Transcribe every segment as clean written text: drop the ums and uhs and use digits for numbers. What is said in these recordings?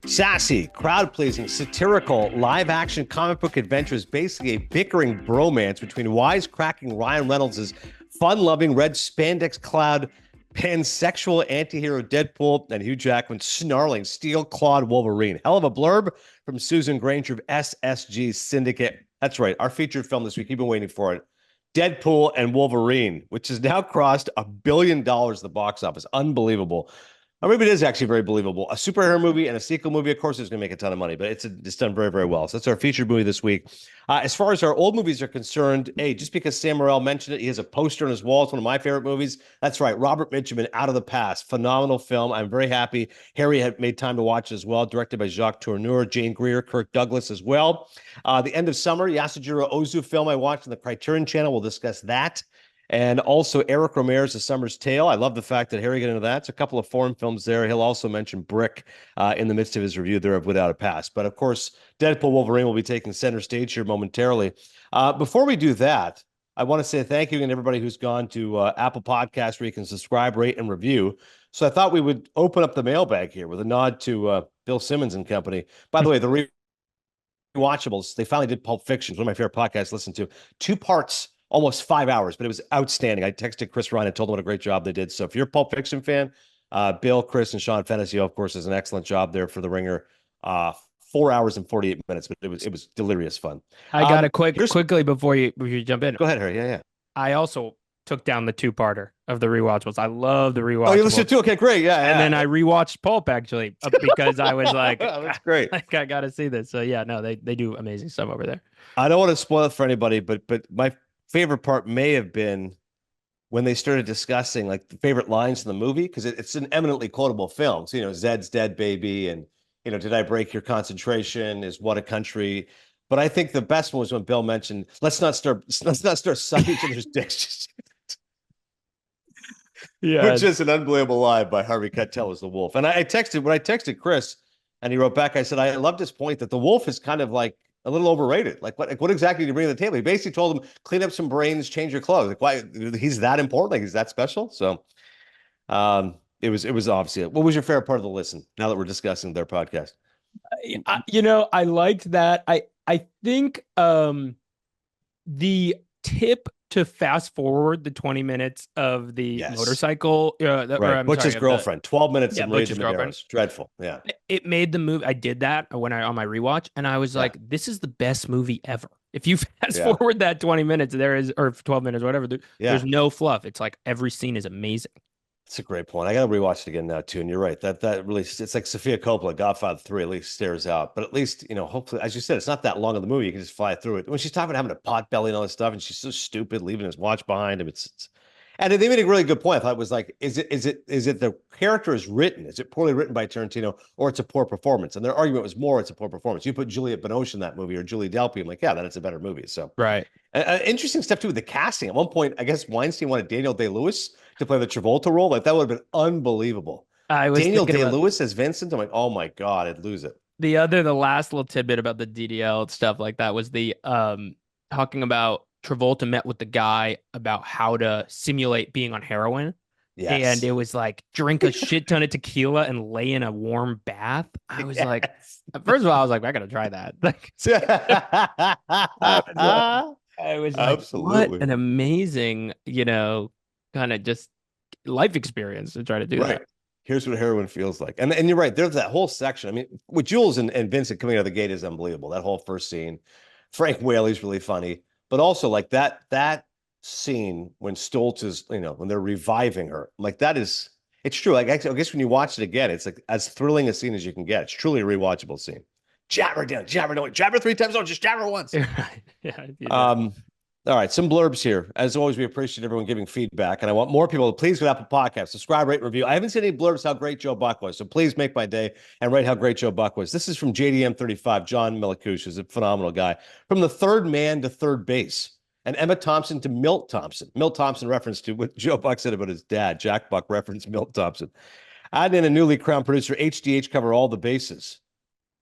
Sassy, crowd-pleasing, satirical, live-action comic book adventures, basically a bickering bromance between wisecracking Ryan Reynolds' fun-loving red spandex-clad pansexual anti-hero Deadpool and Hugh Jackman's snarling steel-clawed Wolverine. Hell of a blurb from Susan Granger of SSG Syndicate. That's right, our featured film this week. You've been waiting for it. Deadpool and Wolverine, which has now crossed $1 billion at the box office. Unbelievable. Or maybe it is actually very believable. A superhero movie and a sequel movie, of course, is going to make a ton of money, but it's done very, very well. So that's our featured movie this week. As far as our old movies are concerned, hey, just because Sam Morril mentioned it, he has a poster on his wall. It's one of my favorite movies. That's right, Robert Mitchum, Out of the Past. Phenomenal film. I'm very happy Harry had made time to watch it as well. Directed by Jacques Tourneur, Jane Greer, Kirk Douglas as well. The End of Summer, Yasujiro Ozu film I watched on the Criterion Channel. We'll discuss that. And also Eric Romero's A Summer's Tale. I love the fact that Harry got into that. It's a couple of foreign films there. He'll also mention Brick in the midst of his review there of Without a Past. But of course, Deadpool Wolverine will be taking center stage here momentarily. Before we do that, I want to say thank you to everybody who's gone to Apple Podcasts where you can subscribe, rate, and review. So I thought we would open up the mailbag here with a nod to Bill Simmons and company. By the way, the rewatchables, they finally did Pulp Fiction, one of my favorite podcasts to listen to. 2 parts, almost 5 hours, but it was outstanding. I texted Chris Ryan and told him what a great job they did. So if you're a Pulp Fiction fan, Bill, Chris, and Sean Fennessy, of course, does an excellent job there for The Ringer. 4 hours and 48 minutes, but it was delirious fun. I got a quickly before you jump in. Go ahead, Harry. Yeah. I also took down the 2-parter of the rewatchables. I love the rewatchables. Oh, you listened to? Okay, great. Yeah. And then I rewatched Pulp actually because I was like, that's great. Like, I got to see this. So yeah, no, they do amazing stuff over there. I don't want to spoil it for anybody, but my favorite part may have been when they started discussing like the favorite lines in the movie, because it's an eminently quotable film. So, Zed's dead, baby, and did I break your concentration? Is What a Country? But I think the best one was when Bill mentioned, let's not start sucking each other's dicks. Yeah, which is an unbelievable line by Harvey Keitel as the wolf. And when I texted Chris, and he wrote back, I said, I loved his point that the wolf is kind of like a little overrated. Like what exactly did you bring to the table? He basically told him, clean up some brains, change your clothes. Like, why he's that important? Like, he's that special? So it was obviously. What was your favorite part of the listen now that we're discussing their podcast? I liked that. I think the tip to fast forward the 20 minutes of the motorcycle, right. Butch's girlfriend, 12 minutes of Butch's girlfriend. Dreadful. Yeah. It made the movie. I did that on my rewatch, and I was like, this is the best movie ever. If you fast forward that 20 minutes, or 12 minutes, whatever, there's no fluff. It's like every scene is amazing. That's a great point. I got to rewatch it again now too. And you're right. That really, it's like Sofia Coppola, Godfather 3 at least stares out. But at least, hopefully, as you said, it's not that long of the movie. You can just fly through it. When she's talking about having a pot belly and all this stuff, and she's so stupid, leaving his watch behind him. And they made a really good point. I thought it was like, is it the character is written? Is it poorly written by Tarantino, or it's a poor performance? And their argument was more it's a poor performance. You put Juliette Binoche in that movie or Julie Delpy, I'm like, yeah, then it's a better movie. So right. Interesting stuff too with the casting. At one point, I guess Weinstein wanted Daniel Day-Lewis to play the Travolta role. Like that would have been unbelievable. Daniel Day-Lewis as Vincent. I'm like, oh my God, I'd lose it. The last little tidbit about the DDL stuff like that was the talking about Travolta met with the guy about how to simulate being on heroin. Yes. And it was like drink a shit ton of tequila and lay in a warm bath. I was like, first of all, I was like, I gotta try that. Like, I was like, absolutely, what an amazing, kind of just life experience to try to do that. Here's what heroin feels like. And you're right. There's that whole section. I mean, with Jules and Vincent coming out of the gate is unbelievable. That whole first scene. Frank Whaley's really funny. But also like that scene when Stoltz is, when they're reviving her, like it's true. Like I guess when you watch it again, it's like as thrilling a scene as you can get. It's truly a rewatchable scene. Jabber down, jabber 3 times. Oh, just jabber once. Yeah. All right, some blurbs here. As always, we appreciate everyone giving feedback, and I want more people to please go to Apple Podcasts, subscribe, rate, review. I haven't seen any blurbs how great Joe Buck was, so please make my day and rate how great Joe Buck was. This is from JDM35, John Milikush, who's a phenomenal guy. From the third man to third base, and Emma Thompson to Milt Thompson. Milt Thompson reference to what Joe Buck said about his dad. Jack Buck referenced Milt Thompson. Add in a newly crowned producer, HDH cover all the bases.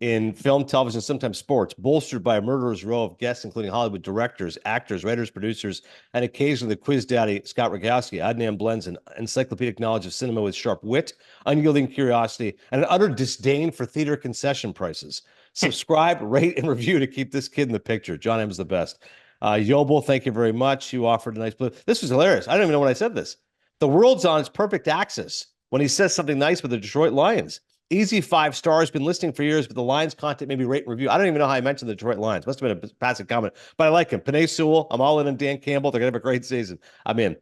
in film, television, sometimes sports, bolstered by a murderer's row of guests, including Hollywood directors, actors, writers, producers, and occasionally the quiz daddy, Scott Rogowski. Adnan blends an encyclopedic knowledge of cinema with sharp wit, unyielding curiosity, and an utter disdain for theater concession prices. Subscribe, rate, and review to keep this kid in the picture. John M is the best. Yobel, thank you very much. You offered a nice blue. This was hilarious. I don't even know when I said this. The world's on its perfect axis when he says something nice with the Detroit Lions. Easy 5 stars, been listening for years, but the Lions content, maybe rate and review. I don't even know how I mentioned the Detroit Lions. Must have been a passing comment, but I like him. Panay Sewell, I'm all in on Dan Campbell. They're going to have a great season. I'm in.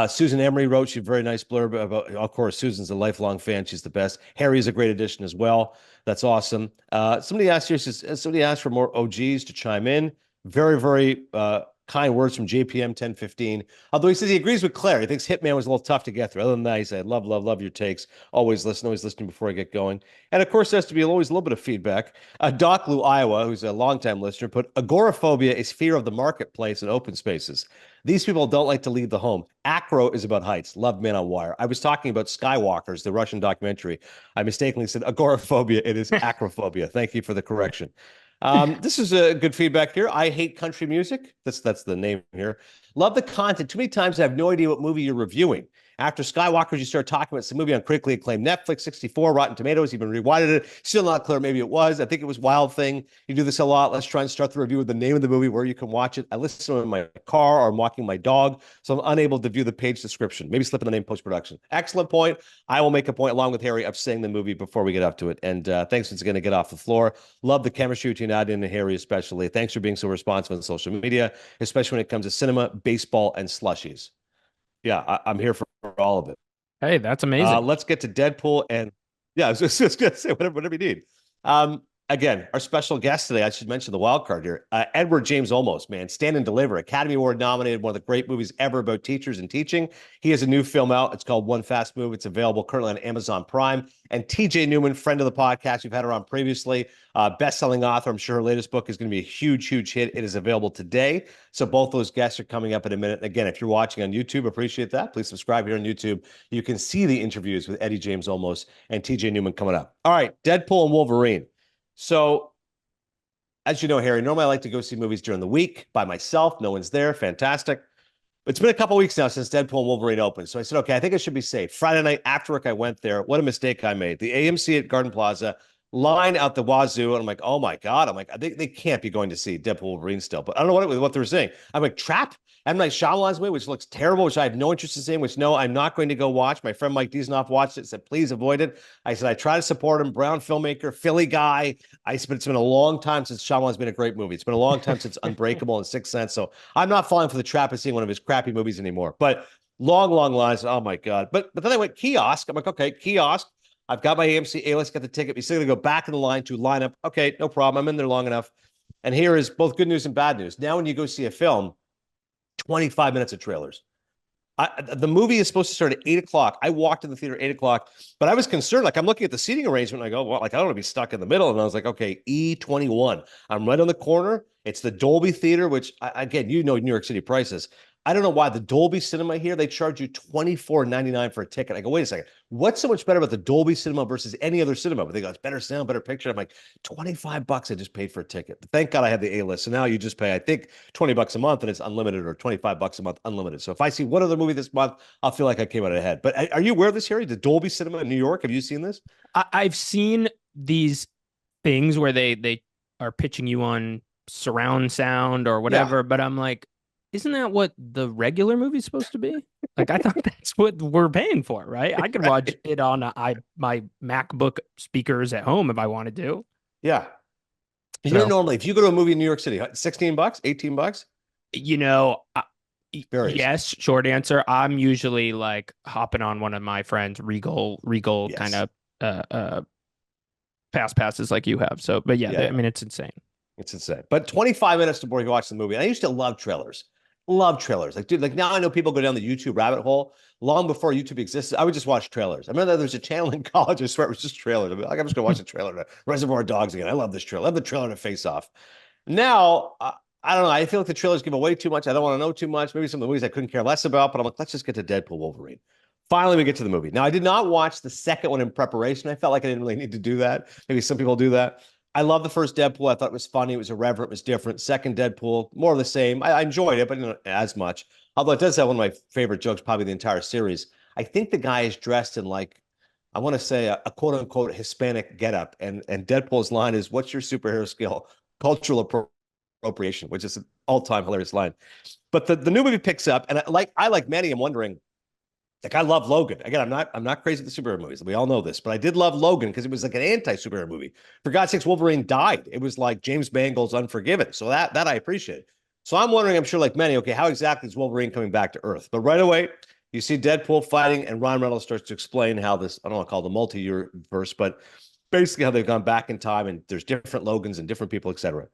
Susan Emery wrote, she a very nice blurb about, of course, Susan's a lifelong fan. She's the best. Harry's a great addition as well. That's awesome. Somebody asked for more OGs to chime in. Very, very kind words from JPM 1015. Although he says he agrees with Claire. He thinks Hitman was a little tough to get through. Other than that, he said, love your takes. Always listening before I get going. And of course, there has to be always a little bit of feedback. Doc Lou, Iowa, who's a longtime listener, put agoraphobia is fear of the marketplace and open spaces. These people don't like to leave the home. Acro is about heights. Love Man on Wire. I was talking about Skywalkers, the Russian documentary. I mistakenly said agoraphobia. It is acrophobia. Thank you for the correction. This is a good feedback here. I hate country music. That's the name here. Love the content. Too many times I have no idea what movie you're reviewing. After Skywalkers, you start talking about some movie on critically acclaimed Netflix, 64, Rotten Tomatoes, even rewinded it. Still not clear. Maybe it was. I think it was Wild Thing. You do this a lot. Let's try and start the review with the name of the movie, where you can watch it. I listen to it in my car or I'm walking my dog, so I'm unable to view the page description. Maybe slip in the name post-production. Excellent point. I will make a point, along with Harry, of saying the movie before we get up to it. And thanks once again to get off the floor. Love the chemistry between Adnan and Harry, especially. Thanks for being so responsive on social media, especially when it comes to cinema, baseball, and slushies. Yeah, I'm here for all of it. Hey, that's amazing. Let's get to Deadpool. And yeah, I was just going to say whatever you need. Again, our special guest today, I should mention the wild card here, Edward James Olmos, man, Stand and Deliver, Academy Award nominated, one of the great movies ever about teachers and teaching. He has a new film out. It's called One Fast Move. It's available currently on Amazon Prime. And TJ Newman, friend of the podcast, we've had her on previously, best-selling author. I'm sure her latest book is going to be a huge hit. It is available today. So both those guests are coming up in a minute. And again, if you're watching on YouTube, appreciate that. Please subscribe here on YouTube. You can see the interviews with Eddie James Olmos and TJ Newman coming up. All right, Deadpool and Wolverine. So, as you know, Harry, normally I like to go see movies during the week by myself. No one's there. Fantastic. It's been a couple weeks now since Deadpool and Wolverine opened. So I said, okay, I think I should be safe. Friday night after work, I went there. What a mistake I made. The AMC at Garden Plaza, line out the wazoo. And I'm like, oh my God. I'm like, they can't be going to see Deadpool Wolverine still. But I don't know what they were saying. I'm like, Trap? M. Night Shyamalan's movie, which looks terrible, which I have no interest in seeing, which no, I'm not going to go watch. My friend Mike Diesenoff watched it, said, please avoid it. I said, I try to support him. Brown filmmaker, Philly guy. It's been a long time since Shyamalan's been a great movie. It's been a long time since Unbreakable and Sixth Sense. So I'm not falling for the trap of seeing one of his crappy movies anymore. But long lines. Oh my God. But then I went kiosk. I'm like, okay, kiosk. I've got my AMC A-list, got the ticket. You're still going to go back in the line to line up. Okay, no problem. I'm in there long enough. And here is both good news and bad news. Now, when you go see a film, 25 minutes of trailers. The movie is supposed to start at 8 o'clock. I walked in the theater at 8 o'clock, but I was concerned. Like, I'm looking at the seating arrangement and I go, well, like, I don't want to be stuck in the middle. And I was like, okay, E21. I'm right on the corner. It's the Dolby Theater, which, again, you know, New York City prices. I don't know why the Dolby Cinema here, they charge you $24.99 for a ticket. I go, wait a second. What's so much better about the Dolby Cinema versus any other cinema? But they go, it's better sound, better picture. I'm like, $25 I just paid for a ticket. But thank God I have the A-list. So now you just pay, I think, $20 a month and it's unlimited, or $25 a month unlimited. So if I see one other movie this month, I'll feel like I came out ahead. But are you aware of this, Harry? The Dolby Cinema in New York? Have you seen this? I've seen these things where they are pitching you on surround sound or whatever, yeah. But I'm like, isn't that what the regular movie's supposed to be? Like, I thought that's what we're paying for, right? I could watch it on my MacBook speakers at home if I wanted to. Yeah. You know, normally, if you go to a movie in New York City, $16, $18? You know, yes, short answer. I'm usually like hopping on one of my friends' Regal yes. kind of fast passes like you have. So, but yeah. I mean, it's insane. It's insane. But 25 minutes before you watch the movie. And I used to love trailers. Like, dude, like now I know people go down the YouTube rabbit hole. Long before YouTube existed, I would just watch trailers. I remember there's a channel in college, I swear it was just trailers. I'm just gonna watch a trailer to Reservoir Dogs again. I love this trailer. I love the trailer to Face Off. Now, I don't know. I feel like the trailers give away too much. I don't want to know too much. Maybe some of the movies I couldn't care less about, but I'm like, let's just get to Deadpool Wolverine. Finally, we get to the movie. Now, I did not watch the second one in preparation. I felt like I didn't really need to do that. Maybe some people do that. I love the first Deadpool. I thought it was funny. It was irreverent. It was different. Second Deadpool, more of the same. I enjoyed it, but not as much. Although it does have one of my favorite jokes, probably the entire series. I think the guy is dressed in like, I want to say a quote unquote Hispanic getup. And Deadpool's line is, "What's your superhero skill?" Cultural appropriation, which is an all-time hilarious line. But the new movie picks up, and I like many, I'm wondering, like, I love Logan. Again, I'm not crazy with the superhero movies. We all know this, but I did love Logan because it was like an anti-superhero movie. For God's sakes, Wolverine died. It was like James Mangold's Unforgiven. So that I appreciate. So I'm wondering, I'm sure like many, okay, how exactly is Wolverine coming back to Earth? But right away, you see Deadpool fighting, and Ryan Reynolds starts to explain how this, I don't want to call it the multi-year verse, but basically how they've gone back in time and there's different Logans and different people, etc.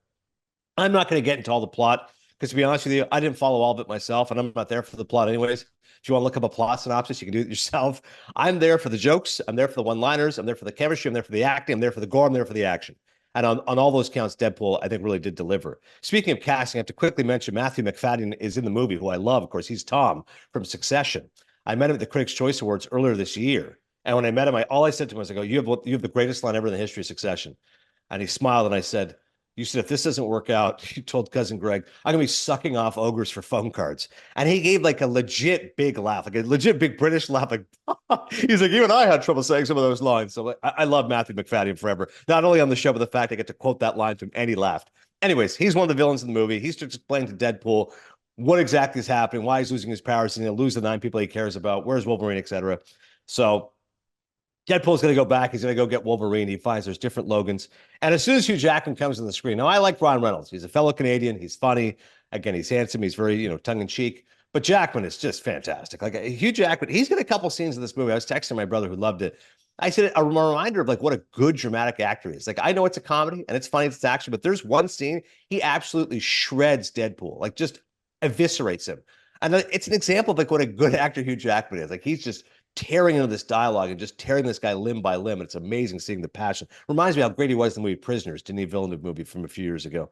I'm not going to get into all the plot because, to be honest with you, I didn't follow all of it myself, and I'm not there for the plot anyways. If you want to look up a plot synopsis, you can do it yourself. I'm there for the jokes. I'm there for the one-liners. I'm there for the chemistry. I'm there for the acting. I'm there for the gore. I'm there for the action. And on all those counts, Deadpool, I think, really did deliver. Speaking of casting, I have to quickly mention Matthew McFadden is in the movie, who I love. Of course, he's Tom from Succession. I met him at the Critics' Choice Awards earlier this year. And when I met him, all I said to him was, I go, you have the greatest line ever in the history of Succession. And he smiled, and I said, "You said, if this doesn't work out," you told cousin Greg, "I'm going to be sucking off ogres for phone cards." And he gave like a legit big laugh, like a legit big British laugh. Like, he's like, even I had trouble saying some of those lines. So I love Matthew McFadden forever. Not only on the show, but the fact I get to quote that line to him, and he laughed. Anyways, he's one of the villains in the movie. He's just explaining to Deadpool what exactly is happening, why he's losing his powers, and he'll lose the 9 people he cares about. Where's Wolverine, etc. So Deadpool's going to go back. He's going to go get Wolverine. He finds there's different Logans. And as soon as Hugh Jackman comes on the screen, now I like Ryan Reynolds. He's a fellow Canadian. He's funny. Again, he's handsome. He's very, tongue-in-cheek. But Jackman is just fantastic. Like, Hugh Jackman, he's got a couple scenes in this movie. I was texting my brother who loved it. I said, a reminder of like what a good dramatic actor he is. Like, I know it's a comedy and it's funny, it's action, but there's one scene he absolutely shreds Deadpool, like just eviscerates him. And it's an example of like what a good actor Hugh Jackman is. Like, he's just tearing into this dialogue and just tearing this guy limb by limb. And it's amazing seeing the passion. Reminds me how great he was in the movie Prisoners, Denis Villeneuve movie from a few years ago.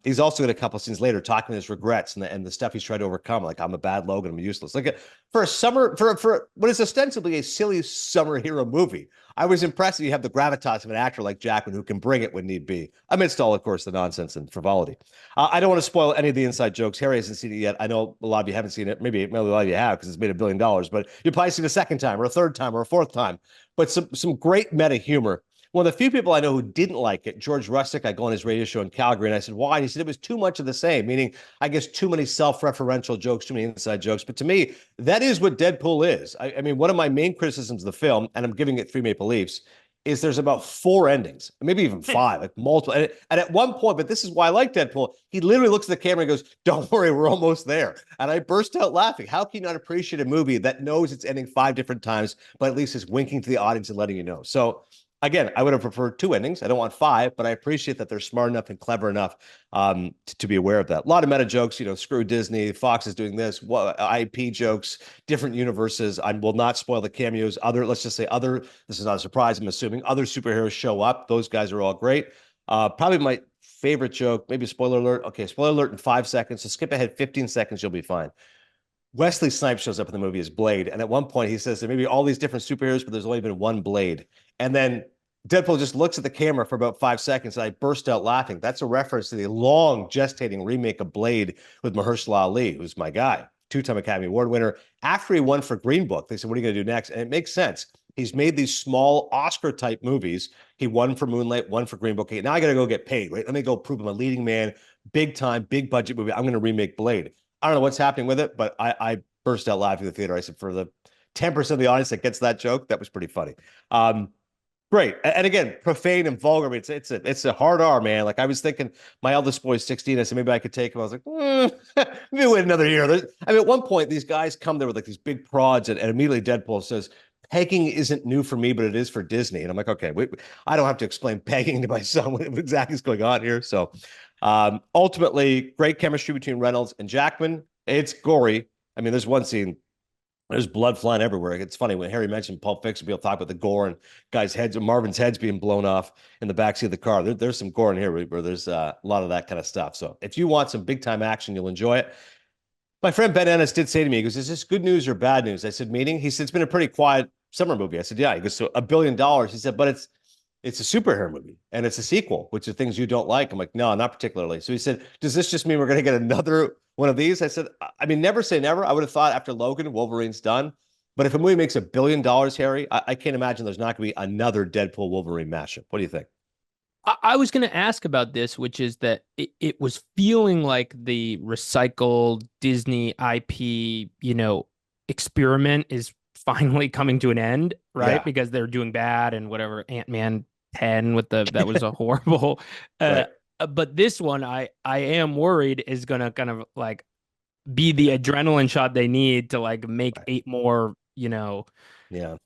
He's also got a couple of scenes later talking his regrets and the stuff he's tried to overcome. Like, I'm a bad Logan, I'm useless. Like, for what is ostensibly a silly summer hero movie, I was impressed that you have the gravitas of an actor like Jackman who can bring it when need be, amidst all, of course, the nonsense and frivolity. I don't want to spoil any of the inside jokes. Harry hasn't seen it yet. I know a lot of you haven't seen it. Maybe a lot of you have because it's made $1 billion, but you'll probably see it a second time or a third time or a fourth time. But some great meta humor. One of the few people I know who didn't like it, George Rustick, I go on his radio show in Calgary, and I said, why? And he said it was too much of the same, meaning, I guess, too many self-referential jokes, too many inside jokes. But to me, that is what Deadpool is. I mean, one of my main criticisms of the film, and I'm giving it 3 Maple Leafs, is there's about 4 endings, maybe even 5, like multiple. And at one point, but this is why I like Deadpool, he literally looks at the camera and goes, "Don't worry, we're almost there." And I burst out laughing. How can you not appreciate a movie that knows it's ending 5 different times, but at least is winking to the audience and letting you know? So again, I would have preferred 2 endings. I don't want 5, but I appreciate that they're smart enough and clever enough to be aware of that. A lot of meta jokes, screw Disney, Fox is doing this, IP jokes, different universes. I will not spoil the cameos. Let's just say this is not a surprise, I'm assuming, other superheroes show up. Those guys are all great. Probably my favorite joke, maybe spoiler alert. Okay, spoiler alert in 5 seconds. So skip ahead 15 seconds, you'll be fine. Wesley Snipes shows up in the movie as Blade. And at one point he says there may be all these different superheroes, but there's only been one Blade. And then Deadpool just looks at the camera for about 5 seconds, and I burst out laughing. That's a reference to the long gestating remake of Blade with Mahershala Ali, who's my guy, 2-time Academy Award winner. After he won for Green Book, they said, what are you going to do next? And it makes sense. He's made these small Oscar-type movies. He won for Moonlight, won for Green Book. Okay, now I got to go get paid, right? Let me go prove I'm a leading man, big time, big budget movie. I'm going to remake Blade. I don't know what's happening with it, but I burst out laughing in the theater. I said, for the 10% of the audience that gets that joke, that was pretty funny. Great. And again, profane and vulgar. I mean, it's a hard R, man. Like, I was thinking my eldest boy is 16. I said, maybe I could take him. I was like, maybe wait another year. I mean, at one point, these guys come there with like these big prods, and immediately Deadpool says, "Pegging isn't new for me, but it is for Disney." And I'm like, okay, I don't have to explain pegging to my son what exactly is going on here. So ultimately, great chemistry between Reynolds and Jackman. It's gory. I mean, there's one scene, there's blood flying everywhere. It's funny when Harry mentioned Pulp Fiction, people talk about the gore and guys' heads, Marvin's heads being blown off in the backseat of the car. There's some gore in here where there's a lot of that kind of stuff. So if you want some big time action, you'll enjoy it. My friend Ben Ennis did say to me, he goes, is this good news or bad news? I said, meaning? He said, it's been a pretty quiet summer movie. I said, yeah. He goes, so $1 billion. He said, but it's a superhero movie and it's a sequel, which are things you don't like. I'm like, no, not particularly. So he said, does this just mean we're going to get another one of these? I said, I mean, never say never. I would have thought after Logan, Wolverine's done. But if a movie makes $1 billion, Harry, I can't imagine there's not going to be another Deadpool Wolverine mashup. What do you think? I was going to ask about this, which is that it was feeling like the recycled Disney IP, experiment is finally coming to an end, right? Yeah. Because they're doing bad and whatever Ant-Man 10 that was a horrible. Right. But this one, I am worried is going to kind of like be the adrenaline shot they need to like make Right. 8 more, Yeah.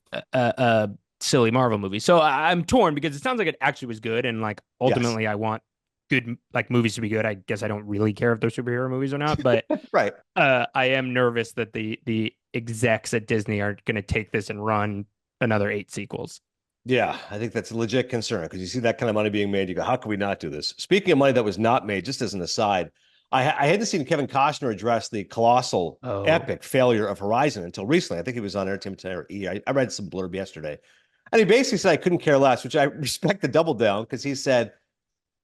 silly Marvel movie. So I'm torn because it sounds like it actually was good, and like ultimately Yes. I want good like movies to be good. I guess I don't really care if they're superhero movies or not, but Right. I am nervous that the execs at Disney are going to take this and run another 8 sequels. Yeah, I think that's a legit concern because you see that kind of money being made. You go, how can we not do this? Speaking of money that was not made, just as an aside, I hadn't seen Kevin Costner address the colossal, Oh, epic failure of Horizon until recently. I think he was on Entertainment Tonight or E! I read some blurb yesterday. And he basically said, I couldn't care less, which I respect the double down because he said,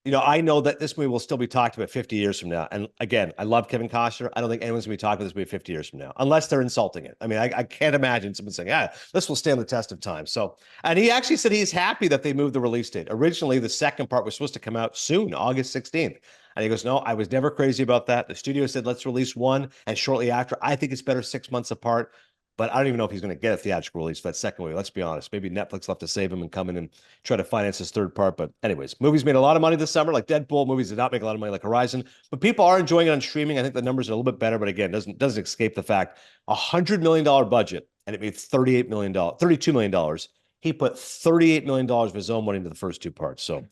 I know that this movie will still be talked about 50 years from now. And again, I love Kevin Costner. I don't think anyone's going to be talking about this movie 50 years from now, unless they're insulting it. I mean, I can't imagine someone saying, yeah, this will stand the test of time. So, and he actually said he's happy that they moved the release date. Originally, the second part was supposed to come out soon, August 16th. And he goes, no, I was never crazy about that. The studio said, let's release one. And shortly after, I think it's better 6 months apart. But I don't even know if he's going to get a theatrical release for that second movie. Let's be honest. Maybe Netflix will have to save him and come in and try to finance his third part. But anyways, movies made a lot of money this summer. Like Deadpool, movies did not make a lot of money like Horizon. But people are enjoying it on streaming. I think the numbers are a little bit better. But again, doesn't escape the fact $100 million budget and it made $32 million. He put $38 million of his own money into the first 2 parts. So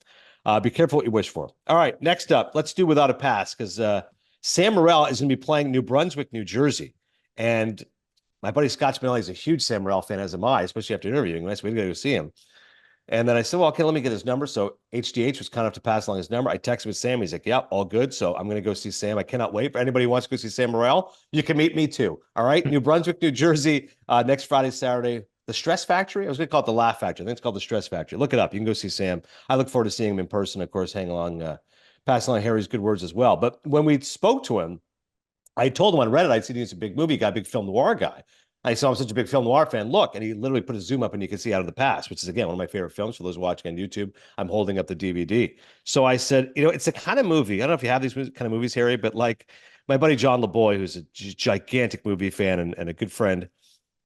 be careful what you wish for. All right, next up, let's do Without a Pass because Sam Morril is going to be playing New Brunswick, New Jersey. And my buddy Scott Spinelli is a huge Sam Morril fan, as am I, especially after interviewing him. Nice way to go see him. And then I said, well, okay, let me get his number. So HDH was kind enough to pass along his number. I texted with Sam. He's like, yeah, all good. So I'm going to go see Sam. I cannot wait. For anybody who wants to go see Sam Morril, you can meet me too. All right. New Brunswick, New Jersey, next Friday, Saturday. The Stress Factory? I was going to call it the Laugh Factory. I think it's called the Stress Factory. Look it up. You can go see Sam. I look forward to seeing him in person. Of course, hang along, pass along Harry's good words as well. But when we spoke to him, I told him on Reddit, I'd seen he's a big movie guy, big film noir guy. I saw I'm such a big film noir fan. Look, and he literally put a zoom up and you can see Out of the Past, which is, again, one of my favorite films. For those watching on YouTube, I'm holding up the DVD. So I said, it's the kind of movie, I don't know if you have these kind of movies, Harry, but like my buddy John LeBoy, who's a gigantic movie fan and a good friend,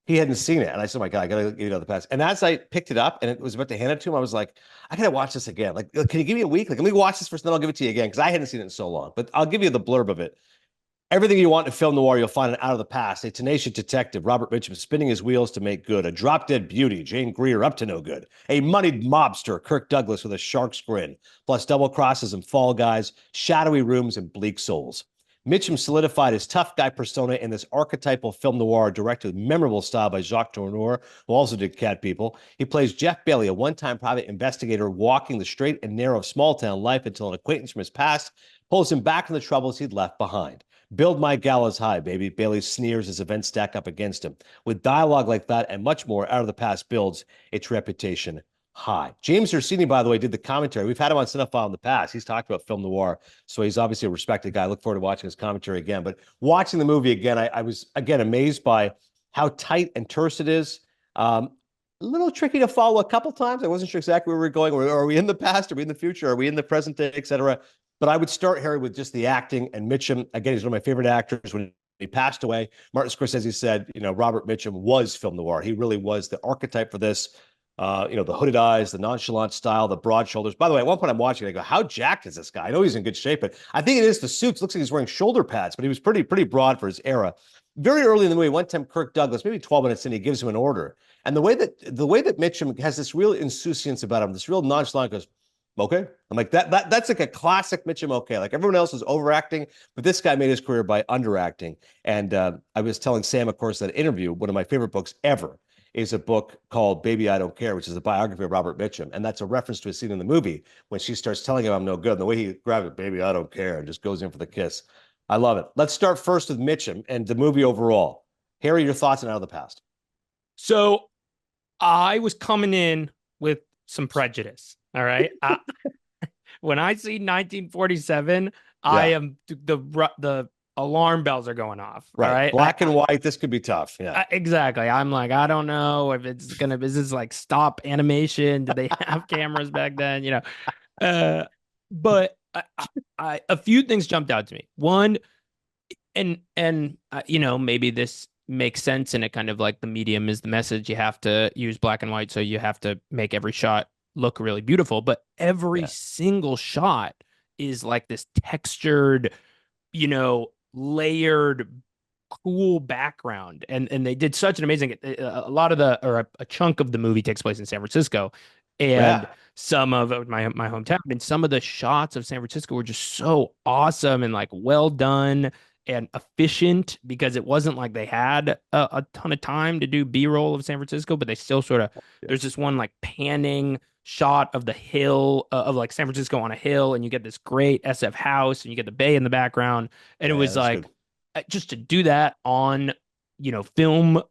he hadn't seen it. And I said, oh my God, I got to get Out of the Past. And as I picked it up and it was about to hand it to him, I was like, I got to watch this again. Like, can you give me a week? Like, let me watch this first, then I'll give it to you again because I hadn't seen it in so long. But I'll give you the blurb of it. Everything you want in film noir, you'll find in Out of the Past. A tenacious detective, Robert Mitchum, spinning his wheels to make good. A drop-dead beauty, Jane Greer, up to no good. A moneyed mobster, Kirk Douglas, with a shark's grin. Plus double crosses and fall guys, shadowy rooms, and bleak souls. Mitchum solidified his tough guy persona in this archetypal film noir directed with memorable style by Jacques Tourneur, who also did Cat People. He plays Jeff Bailey, a one-time private investigator walking the straight and narrow of small-town life until an acquaintance from his past pulls him back from the troubles he'd left behind. Build my gallows high, baby. Bailey sneers as events stack up against him. With dialogue like that and much more, Out of the Past builds its reputation high. James Orsini, by the way, did the commentary. We've had him on Cinephile in the past. He's talked about film noir, so he's obviously a respected guy. I look forward to watching his commentary again. But watching the movie again, I was, again, amazed by how tight and terse it is. A little tricky to follow a couple times. I wasn't sure exactly where we were going. Are we in the past? Are we in the future? Are we in the present day, et cetera? But I would start, Harry, with just the acting. And Mitchum, again, he's one of my favorite actors. When he passed away, Martin Scorsese said, Robert Mitchum was film noir. He really was the archetype for this. The hooded eyes, the nonchalant style, the broad shoulders. By the way, at one point I'm watching, I go, how jacked is this guy? I know he's in good shape, but I think it is the suits. Looks like he's wearing shoulder pads, but he was pretty broad for his era. Very early in the movie, one time Kirk Douglas, maybe 12 minutes in, he gives him an order. And the way that Mitchum has this real insouciance about him, this real nonchalant, goes, okay. I'm like, that's like a classic Mitchum okay. Like everyone else is overacting, but this guy made his career by underacting. And I was telling Sam, of course, that interview, one of my favorite books ever is a book called Baby, I Don't Care, which is a biography of Robert Mitchum. And that's a reference to a scene in the movie when she starts telling him I'm no good. And the way he grabs it, baby, I don't care, and just goes in for the kiss. I love it. Let's start first with Mitchum and the movie overall. Harry, your thoughts on Out of the Past? So I was coming in with some prejudice. All right. When I see 1947, I Yeah. am the alarm bells are going off. All Right. right. Black and white. This could be tough. Yeah. Exactly. I'm like, I don't know if is this like stop animation? Did they have cameras back then? Uh, but a few things jumped out to me. One, and maybe this makes sense, and it kind of like the medium is the message. You have to use black and white, so you have to make every shot look really beautiful. But every single shot is like this textured, layered, cool background, and they did such an amazing. A lot of a chunk of the movie takes place in San Francisco, and some of my hometown, and some of the shots of San Francisco were just so awesome and like well done and efficient, because it wasn't like they had a ton of time to do B-roll of San Francisco, but they still sort of there's this one like panning shot of the hill of like San Francisco on a hill, and you get this great SF house and you get the bay in the background, and it was like just to do that on film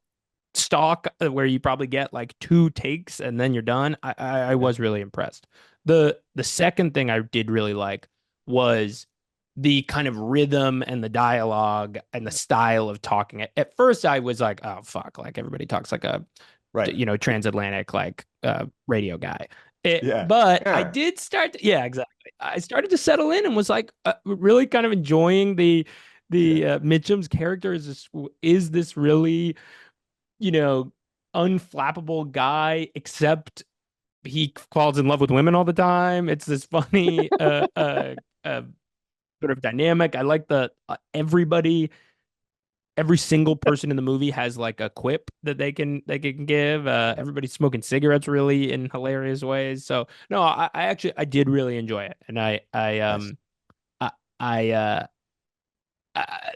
stock where you probably get like 2 takes and then you're done. I was really impressed. The second thing I did really like was the kind of rhythm and the dialogue and the style of talking. At first I was like, oh fuck, like everybody talks like a transatlantic like radio guy. But I did start exactly. I started to settle in and was like really kind of enjoying the Mitchum's character. Is this really unflappable guy, except he falls in love with women all the time. It's this funny sort of dynamic. I like the every single person in the movie has like a quip that they can give. Everybody's smoking cigarettes really in hilarious ways. So no, I actually I did really enjoy it, and I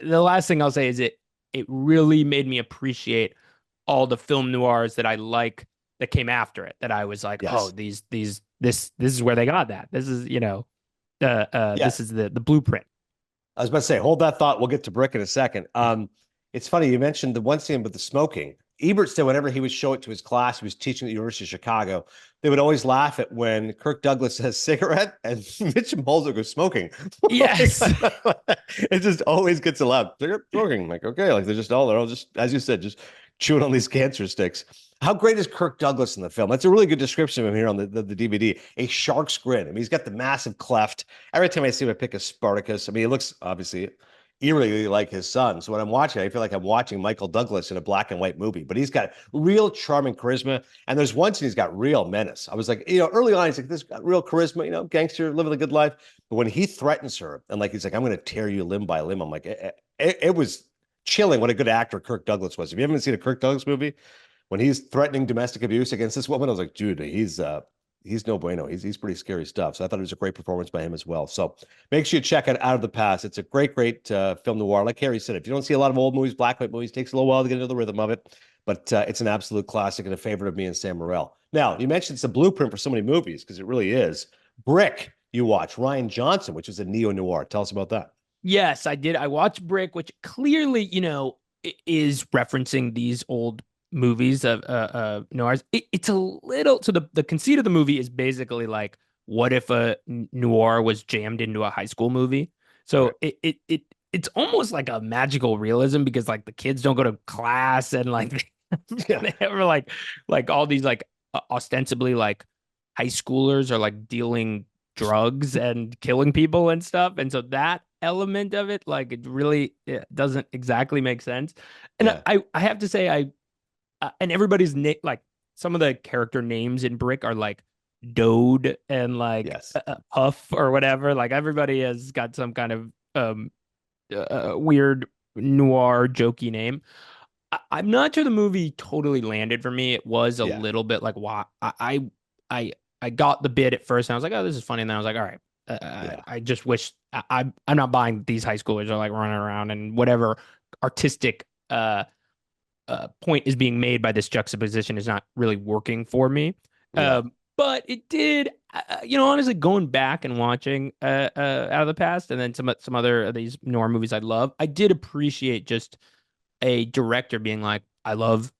the last thing I'll say is it really made me appreciate all the film noirs that I like that came after it. That I was like, oh, this is where they got that. This is this is the blueprint. I was about to say, hold that thought. We'll get to Brick in a second. It's funny you mentioned the one scene with the smoking. Ebert said whenever he would show it to his class, he was teaching at the University of Chicago, they would always laugh at when Kirk Douglas says cigarette and Mitchum Holzer goes smoking. Yes. It just always gets allowed. They're smoking. Like, okay, like they're all just, as you said, just chewing on these cancer sticks. How great is Kirk Douglas in the film? That's a really good description of him here on the DVD. A shark's grin. I mean, he's got the massive cleft. Every time I see him, I pick a Spartacus. I mean, he looks obviously eerily like his son. So when I'm watching, I feel like I'm watching Michael Douglas in a black and white movie. But he's got real charming charisma. And there's one scene he's got real menace. I was like, early on, he's like, this got real charisma, gangster, living a good life. But when he threatens her and like, he's like, I'm going to tear you limb by limb. I'm like, it was chilling what a good actor Kirk Douglas was. If you haven't seen a Kirk Douglas movie, when he's threatening domestic abuse against this woman, I was like, dude, he's no bueno. He's pretty scary stuff. So I thought it was a great performance by him as well. So make sure you check it Out of the Past. It's a great film noir. Like Harry said, if you don't see a lot of old movies, black and white movies, it takes a little while to get into the rhythm of it. But it's an absolute classic and a favorite of me and Sam Morrell. Now, you mentioned it's a blueprint for so many movies, because it really is. Brick, you watch. Rian Johnson, which is a neo-noir. Tell us about that. Yes, I did. I watched Brick, which clearly, is referencing these old movies of noirs. It's a little, so the conceit of the movie is basically like, what if a noir was jammed into a high school movie? So it's almost like a magical realism, because like the kids don't go to class, and like they have like all these like ostensibly like high schoolers are like dealing drugs and killing people and stuff, and so that element of it, like, it doesn't exactly make sense. And I have to say, and everybody's like, some of the character names in Brick are like Dode and like Puff or whatever. Like everybody has got some kind of weird noir jokey name. I'm not sure the movie totally landed for me. It was a little bit like, why I got the bit at first and I was like, oh, this is funny, and then I was like, all right. I just wish I'm not buying these high schoolers are like running around, and whatever artistic point is being made by this juxtaposition is not really working for me. but it did. Honestly, going back and watching Out of the Past, and then some other of these noir movies I love, I did appreciate just a director being like, I love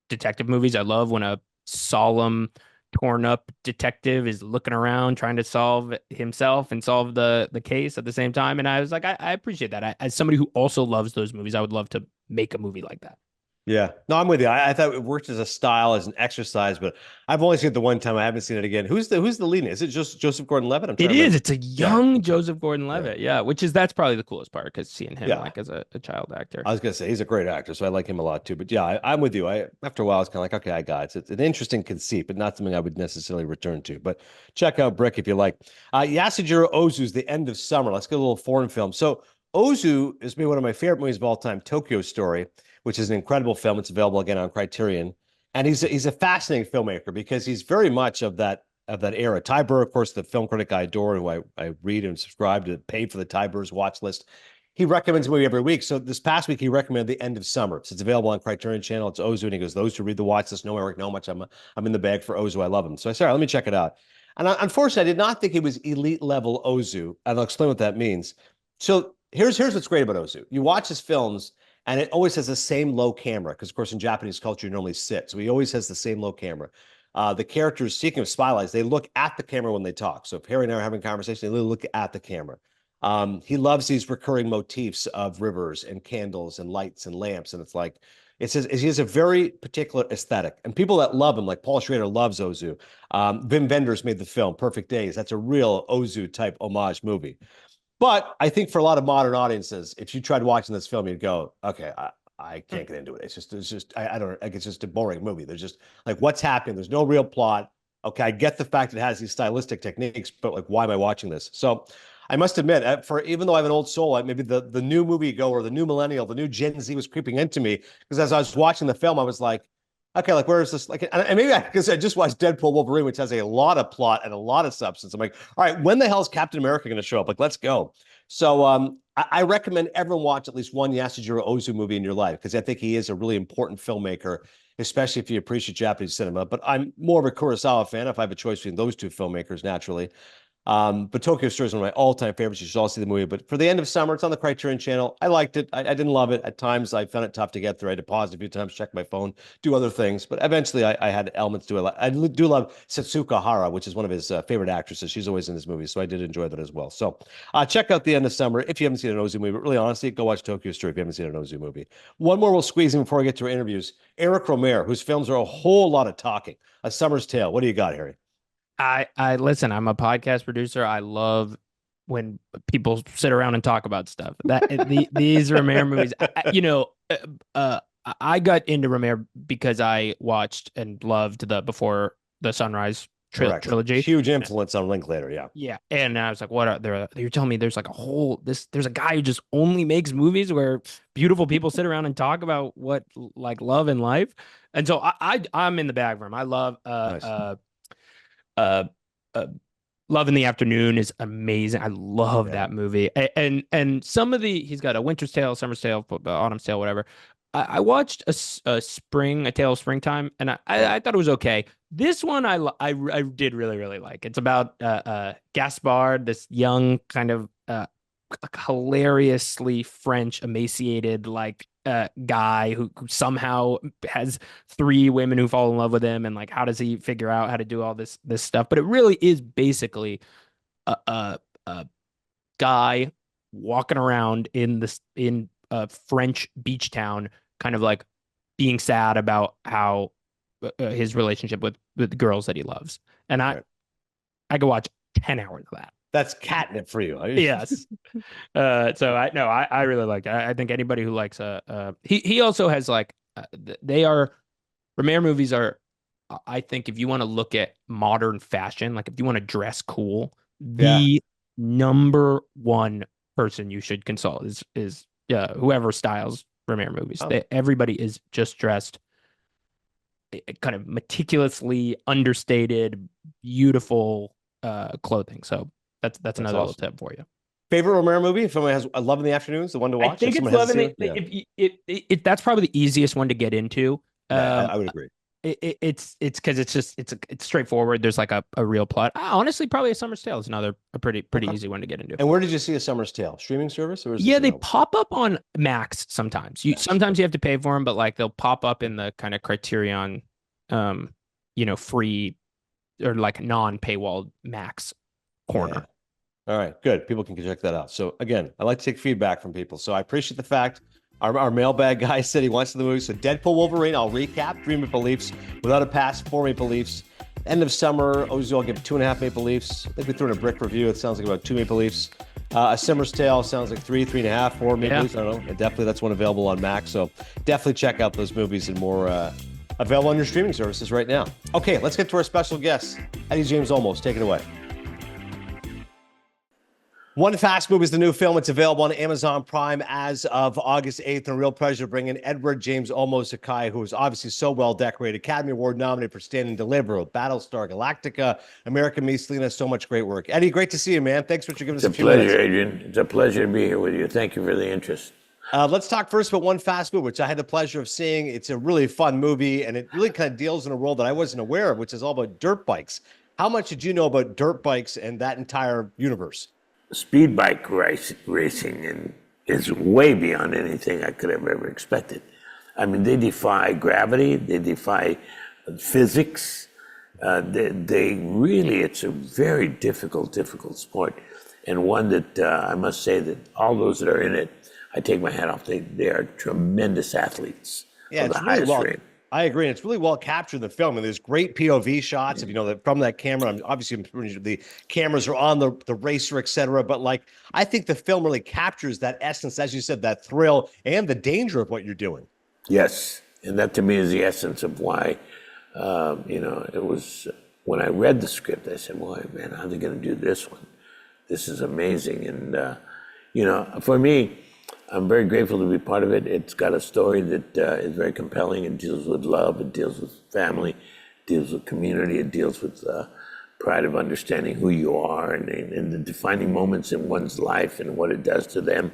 detective movies. I love when a solemn, torn up detective is looking around trying to solve himself and solve the case at the same time. And I was like, I appreciate that. As somebody who also loves those movies, I would love to make a movie like that. Yeah, no, I'm with you. I thought it worked as a style, as an exercise, but I've only seen it the one time. I haven't seen it again. Who's the lead? Is it just Joseph Gordon-Levitt? I'm It trying to is. remember. It's a Yeah, young Joseph yeah, Gordon-Levitt. Yeah, that's probably the coolest part because seeing him yeah. like as a child actor. I was gonna say he's a great actor, so I like him a lot too. But yeah, I'm with you. I after a while, I was kind of like, okay, I got it. It's an interesting conceit, but not something I would necessarily return to. But check out Brick if you like. Yasujiro Ozu's The End of Summer. Let's get a little foreign film. So Ozu is maybe one of my favorite movies of all time, Tokyo Story, which is an incredible film. It's available again on Criterion, and he's a fascinating filmmaker because he's very much of that era. Ty Burr, of course, the film critic I adore, who I read and subscribe to, paid for the Ty Burr's watch list. He recommends a movie every week. So this past week, he recommended The End of Summer. So it's available on Criterion Channel. It's Ozu. And he goes, those who read the watch list know Eric know how much I'm in the bag for Ozu. I love him. So I said, all right, let me check it out. And unfortunately, I did not think he was elite level Ozu. And I'll explain what that means. So here's what's great about Ozu. You watch his films, and it always has the same low camera. Because, of course, in Japanese culture, you normally sit. So he always has the same low camera. The characters, speaking of spotlights, they look at the camera when they talk. So if Harry and I are having a conversation, they look at the camera. He loves these recurring motifs of rivers and candles and lights and lamps. And he has a very particular aesthetic. And people that love him, like Paul Schrader loves Ozu. Wim Wenders made the film Perfect Days. That's a real Ozu type homage movie. But I think for a lot of modern audiences, if you tried watching this film, you'd go, okay, I can't get into it. I don't like, it's just a boring movie. There's just like, what's happening? There's no real plot. Okay, I get the fact it has these stylistic techniques, but like, why am I watching this? So I must admit, for even though I have an old soul, maybe the new movie goer, the new millennial, the new Gen Z was creeping into me because as I was watching the film, I was like, okay, like where is this? Like, and maybe because I just watched Deadpool Wolverine, which has a lot of plot and a lot of substance. I'm like, all right, when the hell is Captain America going to show up? Like, let's go. So I recommend everyone watch at least one Yasujiro Ozu movie in your life because I think he is a really important filmmaker, especially if you appreciate Japanese cinema. But I'm more of a Kurosawa fan if I have a choice between those two filmmakers, naturally. But Tokyo Story is one of my all-time favorites. You should all see the movie. But for The End of Summer, it's on the Criterion Channel. I liked it. I didn't love it. At times, I found it tough to get through. I had to pause a few times, check my phone, do other things. But eventually, I had elements to it. I do love Setsuko Hara, which is one of his favorite actresses. She's always in his movies, so I did enjoy that as well. So check out The End of Summer if you haven't seen an Ozu movie. But really, honestly, go watch Tokyo Story if you haven't seen an Ozu movie. One more we'll squeeze in before we get to our interviews. Eric Romer, whose films are a whole lot of talking. A Summer's Tale. What do you got, Harry? I listen, I'm a podcast producer. I love when people sit around and talk about stuff. These Romero movies, I got into Romero because I watched and loved the Before the Sunrise trilogy. Huge influence on Linklater, yeah. Yeah. And I was like, what are there? You're telling me there's like there's a guy who just only makes movies where beautiful people sit around and talk about what like love and life. And so I'm in the bag for him. I love Nice. uh, uh, Love in the Afternoon is amazing. I love that movie. And some of he's got A Winter's Tale, Summer's Tale, Autumn's Tale, whatever. I watched a Tale of Springtime, and I thought it was okay. This one I did really, really like. It's about Gaspard, this young kind of hilariously French emaciated like guy who somehow has three women who fall in love with him, and like how does he figure out how to do all this stuff? But it really is basically a guy walking around in a French beach town, kind of like being sad about how his relationship with the girls that he loves. And I could watch 10 hours of that. That's catnip for you. Yes. So I really like that. I think anybody who likes he also has like Romero movies are, I think if you want to look at modern fashion, like if you want to dress cool, the number one person you should consult is whoever styles Romero movies. Everybody is just dressed kind of meticulously understated, beautiful clothing. So that's another awesome little tip for you. Favorite Romero movie? If someone has Love in the Afternoons, the one to watch. I think it's Love in the. That's probably the easiest one to get into. I would agree. It's because it's straightforward. There's like a real plot. Honestly, probably A Summer's Tale is another a pretty easy one to get into. And where did you see A Summer's Tale? Streaming service, or is Yeah, this they pop up on Max sometimes. Sometimes you have to pay for them, but like they'll pop up in the kind of Criterion, free or like non-paywall Max corner. Yeah. All right, good. People can check that out. So again, I like to take feedback from people. So I appreciate the fact our mailbag guy said he wants to the movie. So Deadpool Wolverine, I'll recap. 3 Maple Leafs. Without a Pass, 4 Maple Leafs. End of summer, Ozzy, I'll give 2.5 Maple Leafs. I think we threw in a brick review. It sounds like about 2 Maple Leafs. A Summer's Tale sounds like 3.5, 4 Maple Leafs. I don't know. And definitely that's one available on Max. So definitely check out those movies and more available on your streaming services right now. Okay, let's get to our special guest, Edward James Olmos. Take it away. One Fast Movie is the new film. It's available on Amazon Prime as of August 8th. And a real pleasure to bring in Edward James Olmos, who is obviously so well decorated. Academy Award nominated for Stand and Deliver, Battlestar Galactica, American Me, Selena. So much great work. Eddie, great to see you, man. Thanks for giving us a few minutes. It's a pleasure, Adrian. It's a pleasure to be here with you. Thank you for the interest. Let's talk first about One Fast Movie, which I had the pleasure of seeing. It's a really fun movie, and it really kind of deals in a world that I wasn't aware of, which is all about dirt bikes. How much did you know about dirt bikes and that entire universe? Speed bike racing is way beyond anything I could have ever expected. I mean, they defy gravity, they defy physics. It's a very difficult sport, and one that I must say that all those that are in it, I take my hat off. They are tremendous athletes. Yeah, it's really well. I agree. And it's really well captured in the film. And there's great POV shots from that camera. Obviously, the cameras are on the racer, et cetera. But I think the film really captures that essence, as you said, that thrill and the danger of what you're doing. Yes. And that to me is the essence of why, it was when I read the script, I said, boy, man, how are they going to do this one? This is amazing. And, for me, I'm very grateful to be part of it. It's got a story that is very compelling. It deals with love. It deals with family. It deals with community. It deals with pride of understanding who you are and the defining moments in one's life and what it does to them,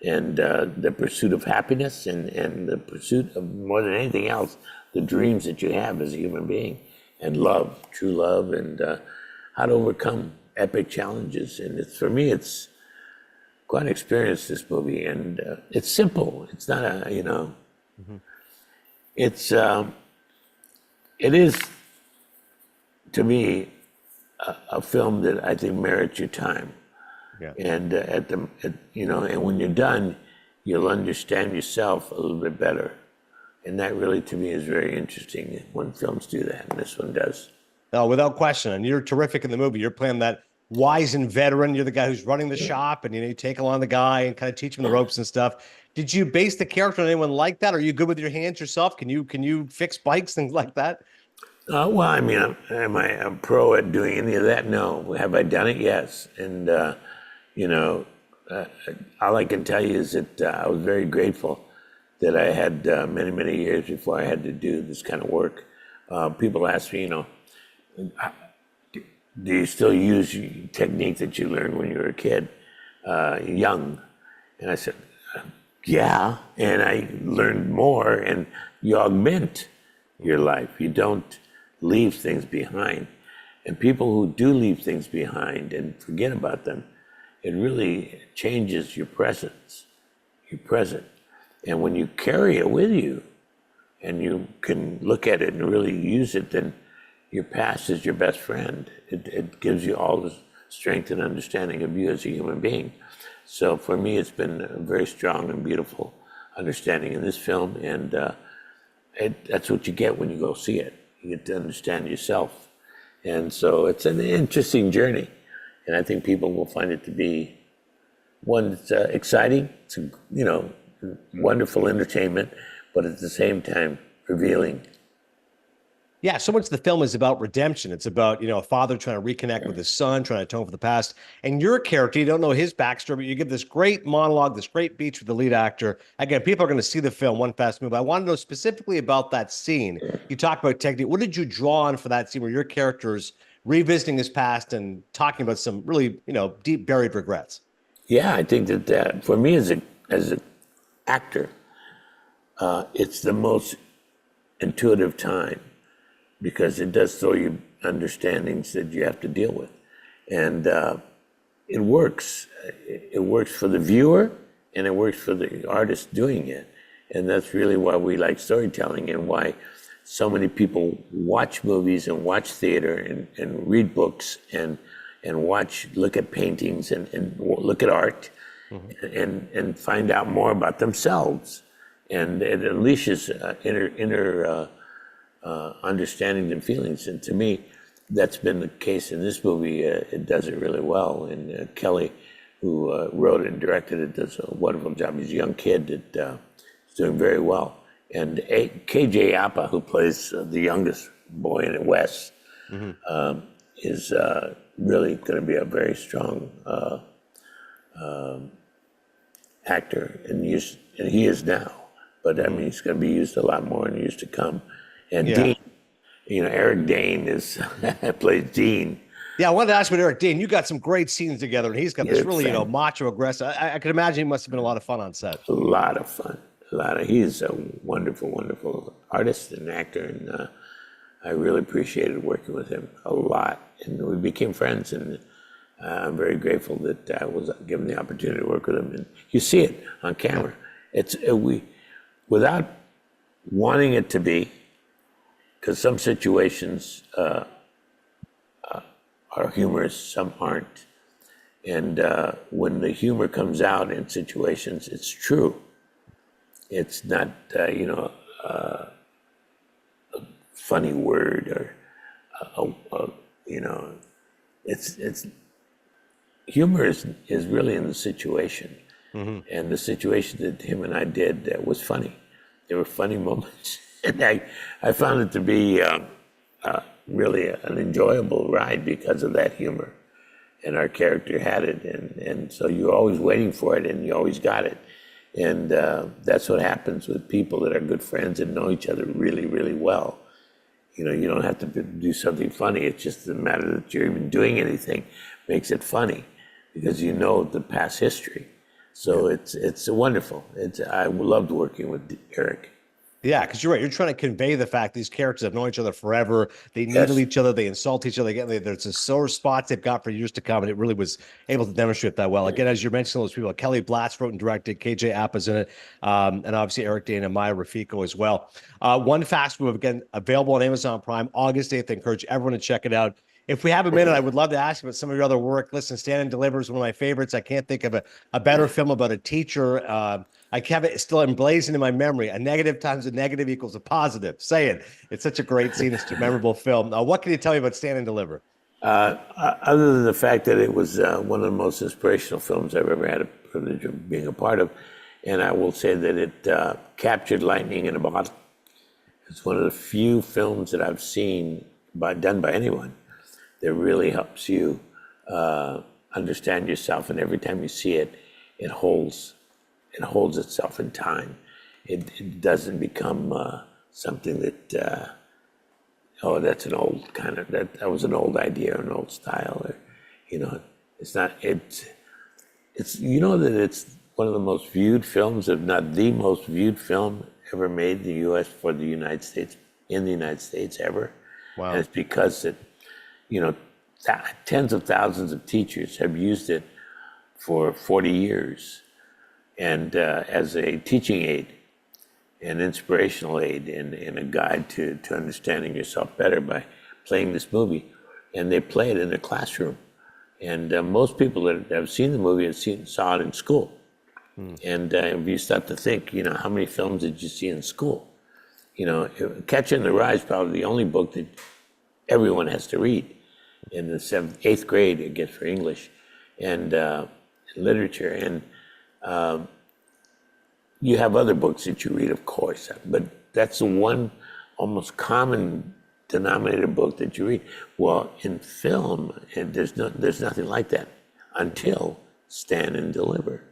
and the pursuit of happiness and the pursuit of, more than anything else, the dreams that you have as a human being, and love, true love, and how to overcome epic challenges. And for me, it's quite an experience, this movie, and it's simple. It's not it is, to me, a film that I think merits your time. Yeah. And and when you're done, you'll understand yourself a little bit better. And that really, to me, is very interesting when films do that, and this one does. No, without question. And you're terrific in the movie. You're playing that wizened veteran. You're the guy who's running the shop, and you take along the guy and kind of teach him the ropes and stuff. Did you base the character on anyone like that? Are you good with your hands yourself? Can you fix bikes, things like that? Well, I mean, am I a pro at doing any of that? No. Have I done it? Yes. And all I can tell you is that I was very grateful that I had many years before I had to do this kind of work. People ask me, do you still use technique that you learned when you were a kid, young? And I said, yeah. And I learned more, and you augment your life. You don't leave things behind. And people who do leave things behind and forget about them, it really changes your presence, your present. And when you carry it with you and you can look at it and really use it, then your past is your best friend. It gives you all the strength and understanding of you as a human being. So for me, it's been a very strong and beautiful understanding in this film. And that's what you get when you go see it. You get to understand yourself. And so it's an interesting journey. And I think people will find it to be one that's exciting. It's wonderful entertainment, but at the same time, revealing. Yeah, so much of the film is about redemption. It's about, a father trying to reconnect with his son, trying to atone for the past. And your character, you don't know his backstory, but you give this great monologue, this great speech with the lead actor. Again, people are going to see the film, One Fast Movie. I want to know specifically about that scene. You talk about technique. What did you draw on for that scene where your character's revisiting his past and talking about some really, deep buried regrets? Yeah, I think that for me as an actor, it's the most intuitive time because it does throw you understandings that you have to deal with. And it works. It works for the viewer, and it works for the artist doing it. And that's really why we like storytelling, and why so many people watch movies and watch theater and read books and look at paintings and look at art, and find out more about themselves. And it unleashes inner understandings and feelings. And to me, that's been the case in this movie. It does it really well. And Kelly, who wrote it and directed it, does a wonderful job. He's a young kid that is doing very well. And KJ Apa, who plays the youngest boy in it, Wes, is really going to be a very strong actor, and he is now. But I mean, he's going to be used a lot more in years to come. And Dean, Eric Dane plays Dean. Yeah, I wanted to ask about Eric Dane. You got some great scenes together, and he's got this really, macho, aggressive. I can imagine he must have been a lot of fun on set. A lot of fun. He's a wonderful, wonderful artist and actor, and I really appreciated working with him a lot. And we became friends, and I'm very grateful that I was given the opportunity to work with him. And you see it on camera. Without wanting it to be, because some situations are humorous, some aren't. And when the humor comes out in situations, it's true. It's not, a funny word or, it's humor is really in the situation. And the situation that him and I did was funny. There were funny moments. And I found it to be really an enjoyable ride because of that humor. And our character had it. And so you're always waiting for it, and you always got it. And that's what happens with people that are good friends and know each other really, really well. You don't have to do something funny. It's just the matter that you're even doing anything makes it funny, because you know the past history. So it's wonderful. I loved working with Eric. Yeah, because you're right. You're trying to convey the fact these characters have known each other forever. They needle each other. They insult each other. There's a sore spots they've got for years to come, and it really was able to demonstrate that well. Again, as you're mentioning, those people, Kelly Blatz wrote and directed, KJ Appa's in it, and obviously Eric Dane and Maya Rafiko as well. One Fast Move, again, available on Amazon Prime, August 8th. I encourage everyone to check it out. If we have a minute, I would love to ask you about some of your other work. Listen, Stand and Deliver is one of my favorites. I can't think of a better film about a teacher. I have it still emblazoned in my memory. A negative times a negative equals a positive. Say it. It's such a great scene. It's a memorable film. What can you tell me about Stand and Deliver? Other than the fact that it was one of the most inspirational films I've ever had the privilege of being a part of. And I will say that it captured lightning in a bottle. It's one of the few films that I've seen done by anyone that really helps you understand yourself. And every time you see it, it holds itself in time. It doesn't become something that, that's an old kind of, that was an old idea or an old style. Or, it's not, it's that it's one of the most viewed films, if not the most viewed film ever made in the U.S. for the United States, in the United States ever. Wow. And it's because it, tens of thousands of teachers have used it for 40 years. And as a teaching aid, an inspirational aid, and a guide to understanding yourself better by playing this movie. And they play it in the classroom. And most people that have seen the movie saw it in school. And if you start to think, how many films did you see in school? Catcher in the Rye is probably the only book that everyone has to read. In the 8th grade, it gets for English and literature. And you have other books that you read, of course, but that's the one almost common denominator book that you read. Well, in film, there's nothing like that until Stand and Deliver.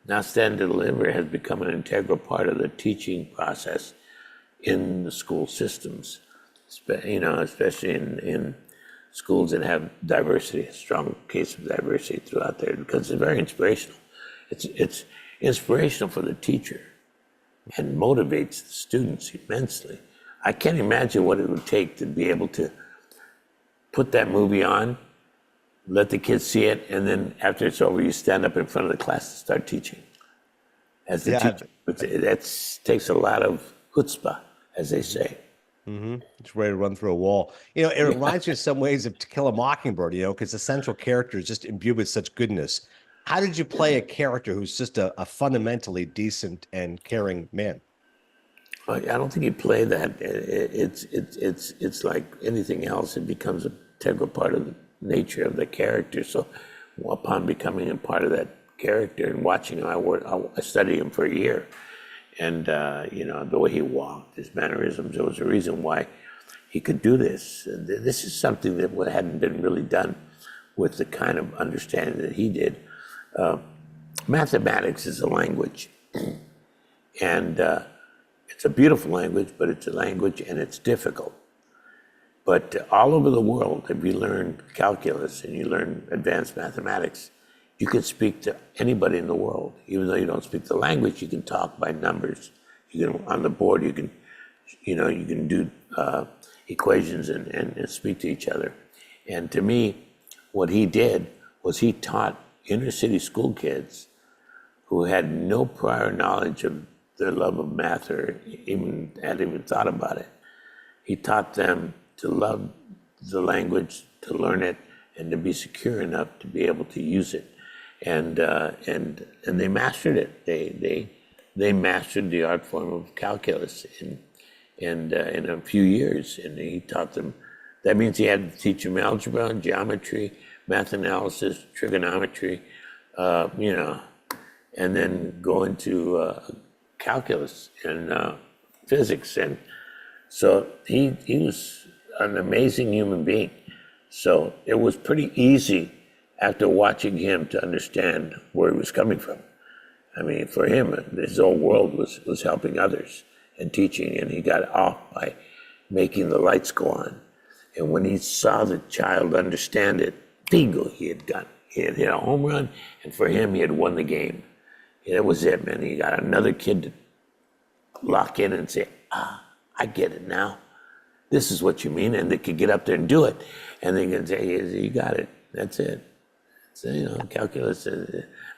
Now, Stand and Deliver has become an integral part of the teaching process in the school systems, especially in schools that have diversity, a strong case of diversity throughout there, because it's very inspirational. It's inspirational for the teacher and motivates the students immensely. I can't imagine what it would take to be able to put that movie on, let the kids see it, and then after it's over, you stand up in front of the class and start teaching as the teacher. But that takes a lot of chutzpah, as they say. It's ready to run through a wall. You know, it reminds me in some ways of To Kill a Mockingbird, you know, because the central character is just imbued with such goodness. How did you play a character who's just a fundamentally decent and caring man? I don't think you play that. It's like anything else. It becomes an integral part of the nature of the character. So upon becoming a part of that character and watching him, I studied him for a year. And, you know, the way he walked, his mannerisms, there was a reason why he could do this. And this is something that hadn't been really done with the kind of understanding that he did. Mathematics is a language. And it's a beautiful language, but it's a language and it's difficult. But all over the world, if you learn calculus and you learn advanced mathematics, you can speak to anybody in the world. Even though you don't speak the language, you can talk by numbers. You can, on the board, you can, you know, you can do equations and speak to each other. And to me, what he did was he taught inner city school kids who had no prior knowledge of their love of math or hadn't even thought about it. He taught them to love the language, to learn it, and to be secure enough to be able to use it. And they mastered it. They mastered the art form of calculus in a few years. And he taught them. That means he had to teach them algebra, geometry, math analysis, trigonometry, you know, and then go into calculus and physics. And so he was an amazing human being. So it was pretty easy after watching him to understand where he was coming from. I mean, for him, his whole world was helping others and teaching, and he got off by making the lights go on. And when he saw the child understand it, bingo, he had hit a home run, and for him, he had won the game. And that was it, man. He got another kid to lock in and say, I get it now. This is what you mean, and they could get up there and do it. And they can say, you got it, that's it. So, you know, calculus,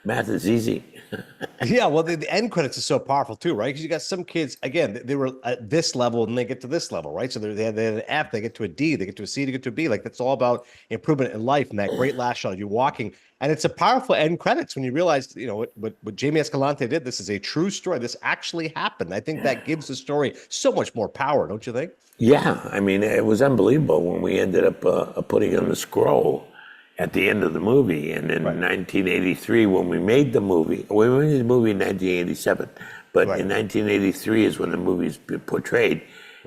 math is easy. Yeah, well, the end credits is so powerful too, right? Because you got some kids, again, they were at this level and they get to this level, right? So they had an F, they get to a D, they get to a C, they get to a B. Like, that's all about improvement in life and that great last shot of you walking. And it's a powerful end credits when you realize, you know, what Jamie Escalante did. This is a true story. This actually happened. I think that gives the story so much more power, don't you think? Yeah, I mean, it was unbelievable when we ended up putting on the scroll at the end of the movie. And in 1983, when we made the movie, we made the movie in 1987, but in 1983 is when the movie's portrayed.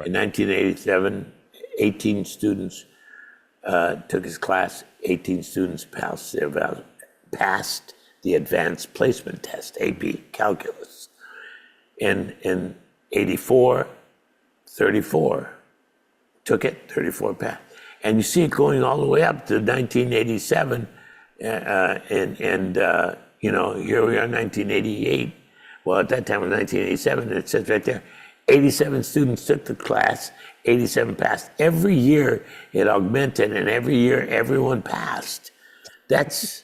In 1987, 18 students took his class, 18 students passed the advanced placement test, AP calculus. In 84, 34 took it, 34 passed. And you see it going all the way up to 1987, you know, here we are, 1988. Well, at that time it was 1987, and it says right there, 87 students took the class, 87 passed. Every year it augmented, and every year everyone passed. That's,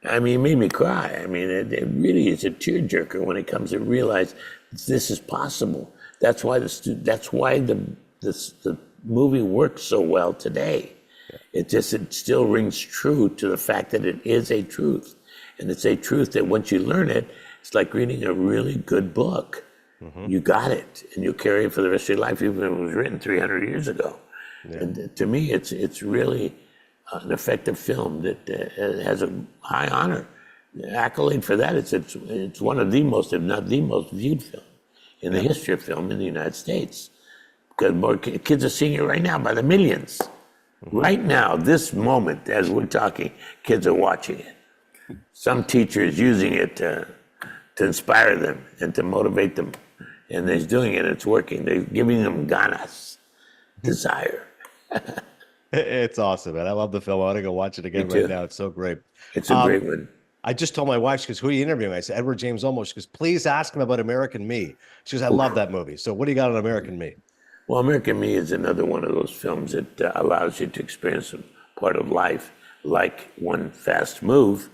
I mean, it made me cry. I mean, it really is a tearjerker when it comes to realize this is possible. That's why the movie works so well today. It still rings true to the fact that it is a truth. And it's a truth that once you learn it, it's like reading a really good book. You got it, and you'll carry it for the rest of your life, even if it was written 300 years ago. And to me, it's really an effective film that has a high honor. The accolade for that, it's one of the most, if not the most viewed film in the history of film in the United States. Because more kids are seeing it right now by the millions. Right now, this moment, as we're talking, kids are watching it. Some teacher is using it to inspire them and to motivate them. And they're doing it, it's working. They're giving them ganas, desire. It's awesome, man. I love the film. I want to go watch it again right now. It's so great. It's a great one. I just told my wife, she goes, who are you interviewing? I said, Edward James Olmos. She goes, please ask him about American Me. She goes, I love that movie. So what do you got on American Me? Well, American Me is another one of those films that allows you to experience a part of life, like One Fast Move,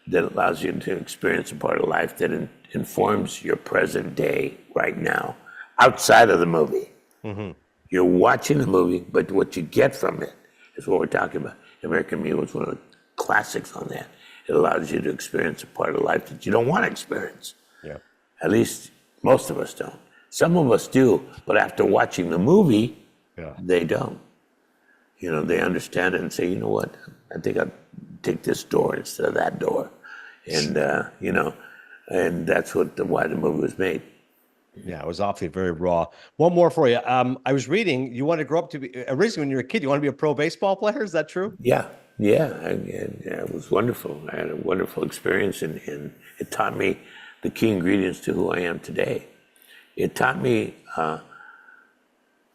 that allows you to experience a part of life that informs your present day right now, outside of the movie. Mm-hmm. You're watching the movie, but what you get from it is what we're talking about. American Me was one of the classics on that. It allows you to experience a part of life that you don't want to experience. Yeah. At least most of us don't. Some of us do, but after watching the movie, they don't. They understand it and say, you know what, I think I'll take this door instead of that door. And, and that's why the movie was made. Yeah, it was obviously very raw. One more for you. I was reading, you wanted to grow up to be, originally when you were a kid, you want to be a pro baseball player? Is that true? Yeah. It was wonderful. I had a wonderful experience, and it taught me the key ingredients to who I am today. It taught me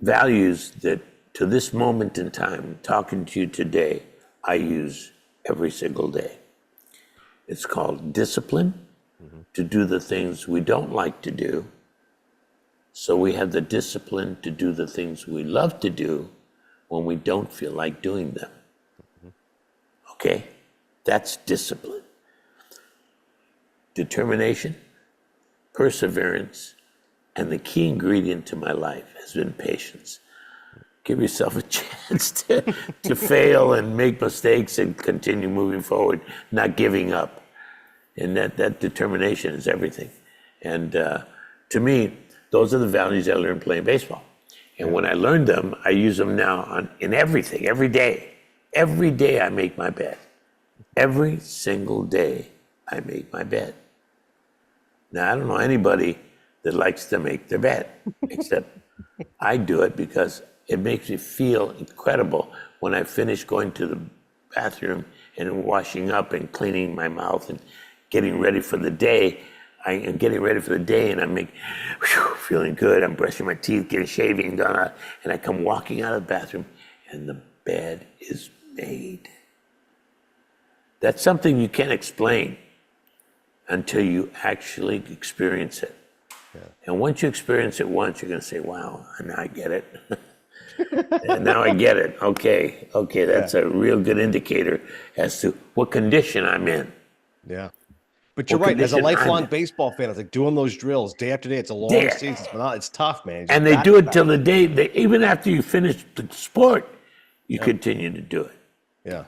values that to this moment in time, talking to you today, I use every single day. It's called discipline, to do the things we don't like to do, so we have the discipline to do the things we love to do when we don't feel like doing them. Okay? That's discipline. Determination, perseverance, and the key ingredient to my life has been patience. Give yourself a chance to fail and make mistakes and continue moving forward, not giving up. And that determination is everything. And to me, those are the values I learned playing baseball. And when I learned them, I use them now in everything, every day. Every day I make my bed. Every single day I make my bed. Now, I don't know anybody that likes to make their bed, except I do it because it makes me feel incredible when I finish going to the bathroom and washing up and cleaning my mouth and getting ready for the day. I am getting ready for the day, and I'm feeling good. I'm brushing my teeth, getting shaving done, and I come walking out of the bathroom, and the bed is made. That's something you can't explain until you actually experience it. Yeah. And once you experience it once, you're going to say, wow, now I get it. And now I get it. Okay, that's a real good indicator as to what condition I'm in. Yeah. But you're right. As a lifelong baseball fan, it's like doing those drills day after day. It's a long season. It's tough, man. And they do it till the day, even after you finish the sport, you continue to do it. Yeah.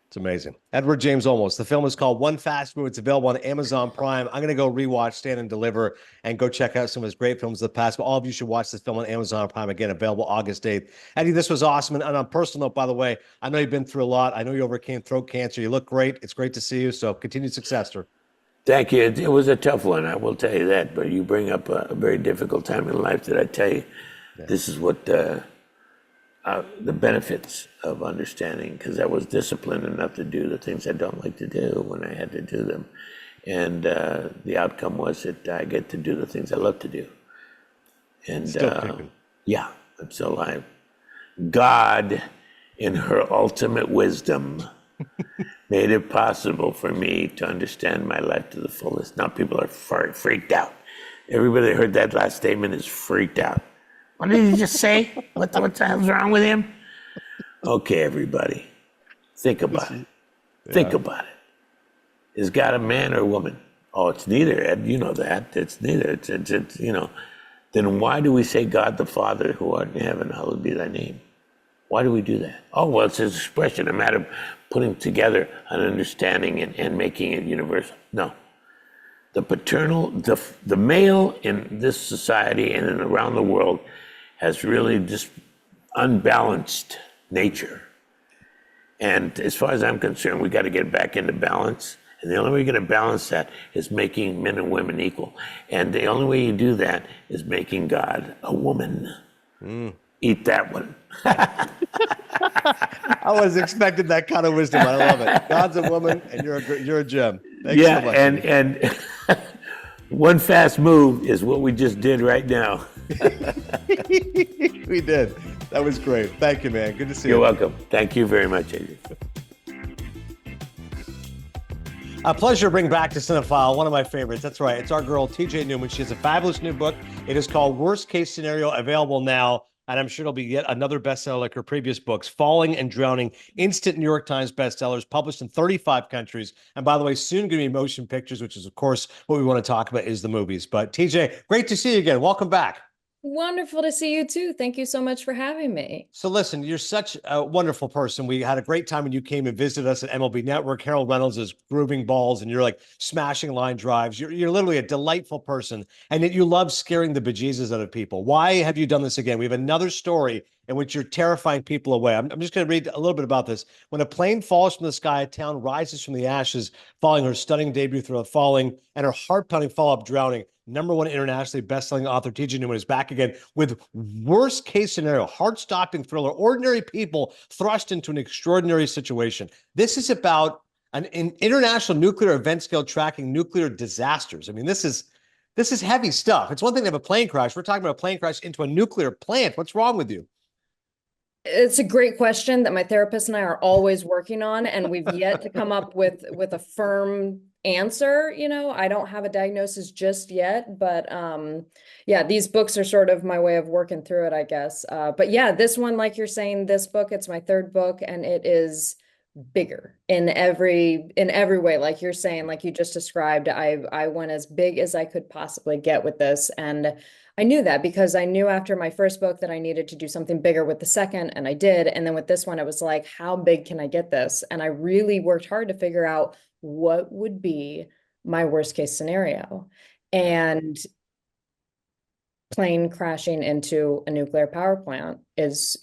It's amazing. Edward James Olmos. The film is called One Fast Move. It's available on Amazon Prime. I'm going to go rewatch Stand and Deliver and go check out some of his great films of the past. But all of you should watch this film on Amazon Prime. Again, available August 8th. Eddie, this was awesome. And on a personal note, by the way, I know you've been through a lot. I know you overcame throat cancer. You look great. It's great to see you. So continued success, sir. Thank you. It was a tough one, I will tell you that. But you bring up a very difficult time in life that I tell you, this is what the benefits of understanding, because I was disciplined enough to do the things I don't like to do when I had to do them. And the outcome was that I get to do the things I love to do. And I'm still alive. God, in her ultimate wisdom, made it possible for me to understand my life to the fullest. Now people are freaked out. Everybody that heard that last statement is freaked out. What did he just say? What the hell's wrong with him? Okay, everybody, think about it. Think about it. Is God a man or a woman? Oh, it's neither, Ed. You know that. It's neither. It's Then why do we say God the Father who art in heaven, hallowed be thy name? Why do we do that? Oh, well, it's his expression, a matter of putting together an understanding and making it universal. No. The paternal, the male in this society and around the world has really just unbalanced nature. And as far as I'm concerned, we got to get back into balance. And the only way you're going to balance that is making men and women equal. And the only way you do that is making God a woman. Eat that one. I was expecting that kind of wisdom. I love it. God's a woman, and you're a gem. Thanks so much. and one fast move is what we just did right now. We did. That was great. Thank you, man. Good to see you. You're welcome. Thank you very much, Adrian. A pleasure to bring back to Cinephile, one of my favorites. That's right. It's our girl, TJ Newman. She has a fabulous new book. It is called Worst Case Scenario, available now. And I'm sure it'll be yet another bestseller like her previous books, Falling and Drowning, instant New York Times bestsellers, published in 35 countries. And by the way, soon going to be motion pictures, which is, of course, what we want to talk about is the movies. But TJ, great to see you again. Welcome back. Wonderful to see you too. Thank you so much for having me. So listen, you're such a wonderful person. We had a great time when you came and visited us at MLB Network. Harold Reynolds is grooving balls and you're like smashing line drives. You're literally a delightful person. And yet you love scaring the bejesus out of people. Why have you done this again? We have another story in which you're terrifying people away. I'm just going to read a little bit about this. When a plane falls from the sky, a town rises from the ashes, following her stunning debut through Falling and her heart-pounding follow-up Drowning. #1 internationally best-selling author TJ Newman is back again with Worst Case Scenario, heart-stopping thriller, ordinary people thrust into an extraordinary situation. This is about an international nuclear event scale tracking nuclear disasters. I mean, this is heavy stuff. It's one thing to have a plane crash. We're talking about a plane crash into a nuclear plant. What's wrong with you? It's a great question that my therapist and I are always working on, and we've yet to come up with a firm answer. You know, I don't have a diagnosis just yet, but yeah, these books are sort of my way of working through it, I guess. But yeah, this one, like you're saying, this book, it's my third book, and it is bigger in every way. Like you're saying, like you just described, I went as big as I could possibly get with this, and I knew that because I knew after my first book that I needed to do something bigger with the second, and I did. And then with this one, it was like, how big can I get this? And I really worked hard to figure out what would be my worst case scenario. And plane crashing into a nuclear power plant is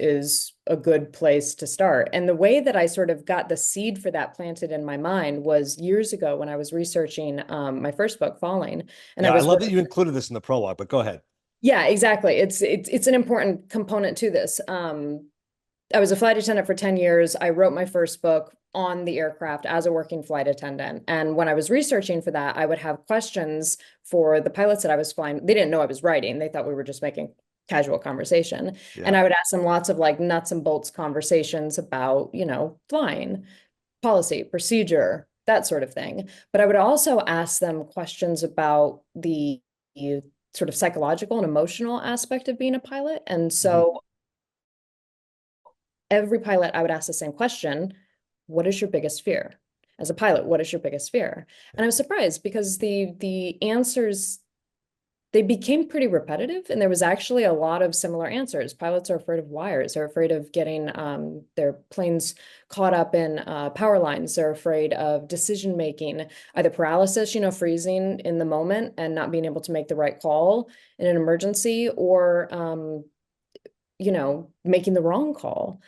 a good place to start. And the way that I sort of got the seed for that planted in my mind was years ago when I was researching my first book, Falling. And I love that you included this in the prologue, but go ahead. Yeah, exactly. It's an important component to this. I was a flight attendant for 10 years. I wrote my first book on the aircraft as a working flight attendant. And when I was researching for that, I would have questions for the pilots that I was flying. They didn't know I was writing. They thought we were just making casual conversation. Yeah. And I would ask them lots of like nuts and bolts conversations about, you know, flying, policy, procedure, that sort of thing. But I would also ask them questions about the sort of psychological and emotional aspect of being a pilot. And so every pilot, I would ask the same question: what is your biggest fear? As a pilot, what is your biggest fear? And I was surprised because the answers, they became pretty repetitive, and there was actually a lot of similar answers. Pilots are afraid of wires. They're afraid of getting their planes caught up in power lines. They're afraid of decision-making, either paralysis, you know, freezing in the moment and not being able to make the right call in an emergency, or, you know, making the wrong call.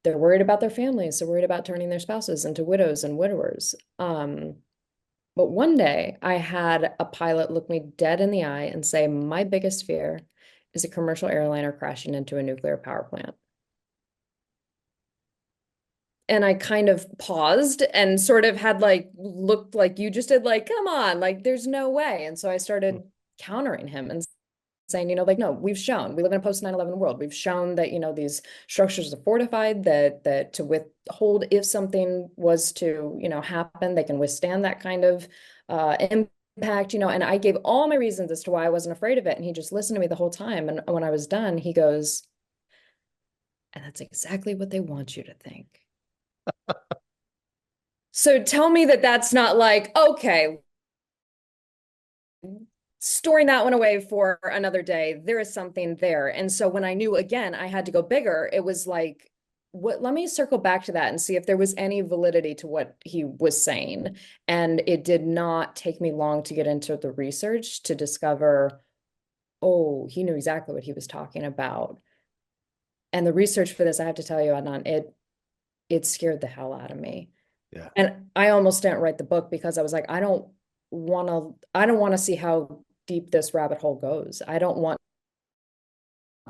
They're worried about their families. They're worried about turning their spouses into widows and widowers. But one day I had a pilot look me dead in the eye and say, my biggest fear is a commercial airliner crashing into a nuclear power plant. And I kind of paused and sort of had like, looked like you just did, like, come on, like, there's no way. And so I started countering him and saying, you know, like, no, we've shown, we live in a post 9/11 world. We've shown that, you know, these structures are fortified, that to withhold, if something was to, you know, happen, they can withstand that kind of impact, you know. And I gave all my reasons as to why I wasn't afraid of it. And he just listened to me the whole time. And when I was done, he goes, and that's exactly what they want you to think. So tell me that that's not like, okay, storing that one away for another day, there is something there. And so when I knew, again, I had to go bigger, it was like, let me circle back to that and see if there was any validity to what he was saying. And it did not take me long to get into the research to discover, oh, he knew exactly what he was talking about. And the research for this, I have to tell you, Adnan, it scared the hell out of me. Yeah. And I almost didn't write the book because I was like, I don't want to see how deep this rabbit hole goes. I don't want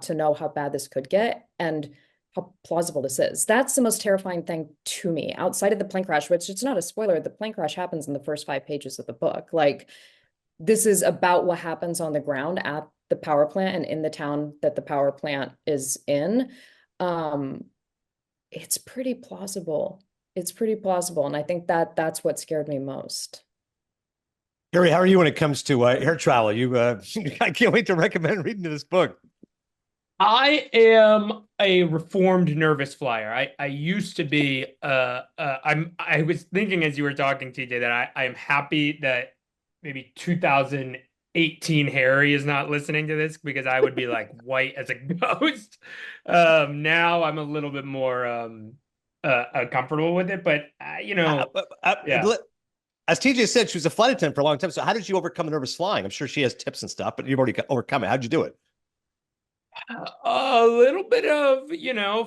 to know how bad this could get and how plausible this is. That's the most terrifying thing to me, outside of the plane crash, which, it's not a spoiler. The plane crash happens in the first 5 pages of the book. Like, this is about what happens on the ground at the power plant and in the town that the power plant is in. It's pretty plausible. It's pretty plausible. And I think that that's what scared me most. Harry, how are you when it comes to air travel? I can't wait to recommend reading this book. I am a reformed nervous flyer. I used to be I was thinking as you were talking, TJ, that I am happy that maybe 2018 Harry is not listening to this because I would be like white as a ghost. Now I'm a little bit more comfortable with it, but yeah. As TJ said, she was a flight attendant for a long time. So how did you overcome the nervous flying? I'm sure she has tips and stuff, but you've already overcome it. How'd you do it? A little bit of,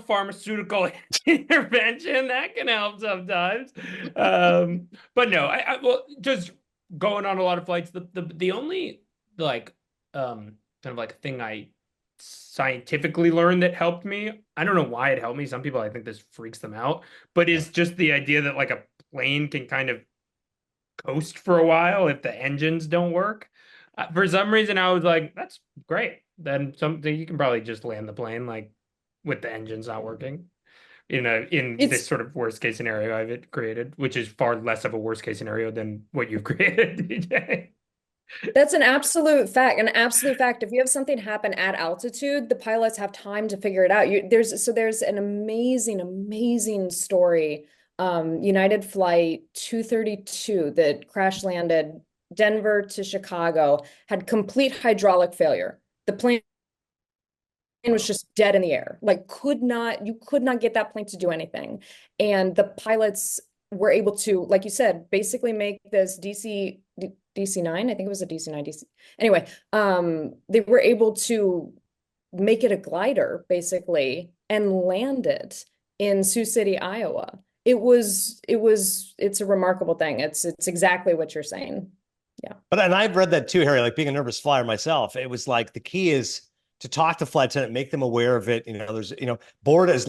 pharmaceutical intervention that can help sometimes. But no, well, just going on a lot of flights. The only like kind of like thing I scientifically learned that helped me. I don't know why it helped me. Some people, I think this freaks them out, but it's just the idea that like a plane can kind of coast for a while if the engines don't work. For some reason, I was like, that's great. Then something you can probably just land the plane like with the engines not working in this sort of worst case scenario I've created, which is far less of a worst case scenario than what you've created, DJ. That's an absolute fact. An absolute fact. If you have something happen at altitude, the pilots have time to figure it out. There's an amazing story. United Flight 232 that crash landed Denver to Chicago had complete hydraulic failure. The plane was just dead in the air. Like you could not get that plane to do anything. And the pilots were able to, like you said, basically make this DC-9, I think it was a DC-9, anyway, they were able to make it a glider basically and land it in Sioux City, Iowa. It's a remarkable thing. It's exactly what you're saying. Yeah. And I've read that too, Harry, like being a nervous flyer myself, it was like the key is to talk to flight attendant, make them aware of it. There's, board as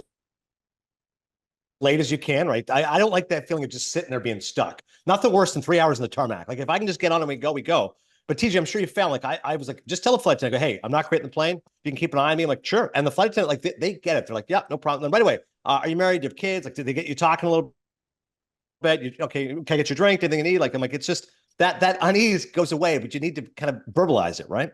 late as you can, right? I don't like that feeling of just sitting there being stuck. Nothing worse than 3 hours in the tarmac. Like if I can just get on and we go. But TJ, I'm sure you found, like, I was like, just tell the flight attendant, hey, I'm not creating the plane. You can keep an eye on me. I'm like, sure. And the flight attendant, like they get it. They're like, yeah, no problem. And by the way, are you married? Do you have kids? Like, did they get you talking a little bit? Okay, can I get your drink? Anything you need? Like, I'm like, it's just that unease goes away, but you need to kind of verbalize it, right?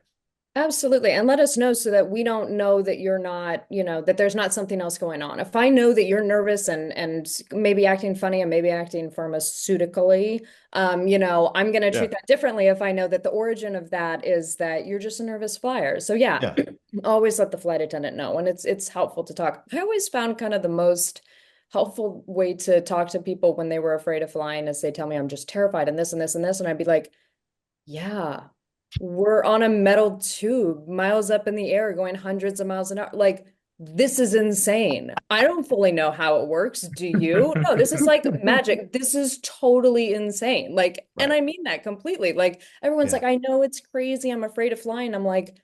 Absolutely. And let us know so that we don't know that you're not, that there's not something else going on. If I know that you're nervous and maybe acting funny and maybe acting pharmaceutically, I'm going to treat that differently if I know that the origin of that is that you're just a nervous flyer. So yeah. Always let the flight attendant know. And it's helpful to talk. I always found kind of the most helpful way to talk to people when they were afraid of flying is they tell me I'm just terrified and this and this and this. And I'd be like, yeah. We're on a metal tube miles up in the air going hundreds of miles an hour. Like, this is insane. I don't fully know how it works. Do you? No, this is like magic. This is totally insane. Like, right. And I mean that completely. Like, everyone's like, I know it's crazy. I'm afraid of flying. I'm like,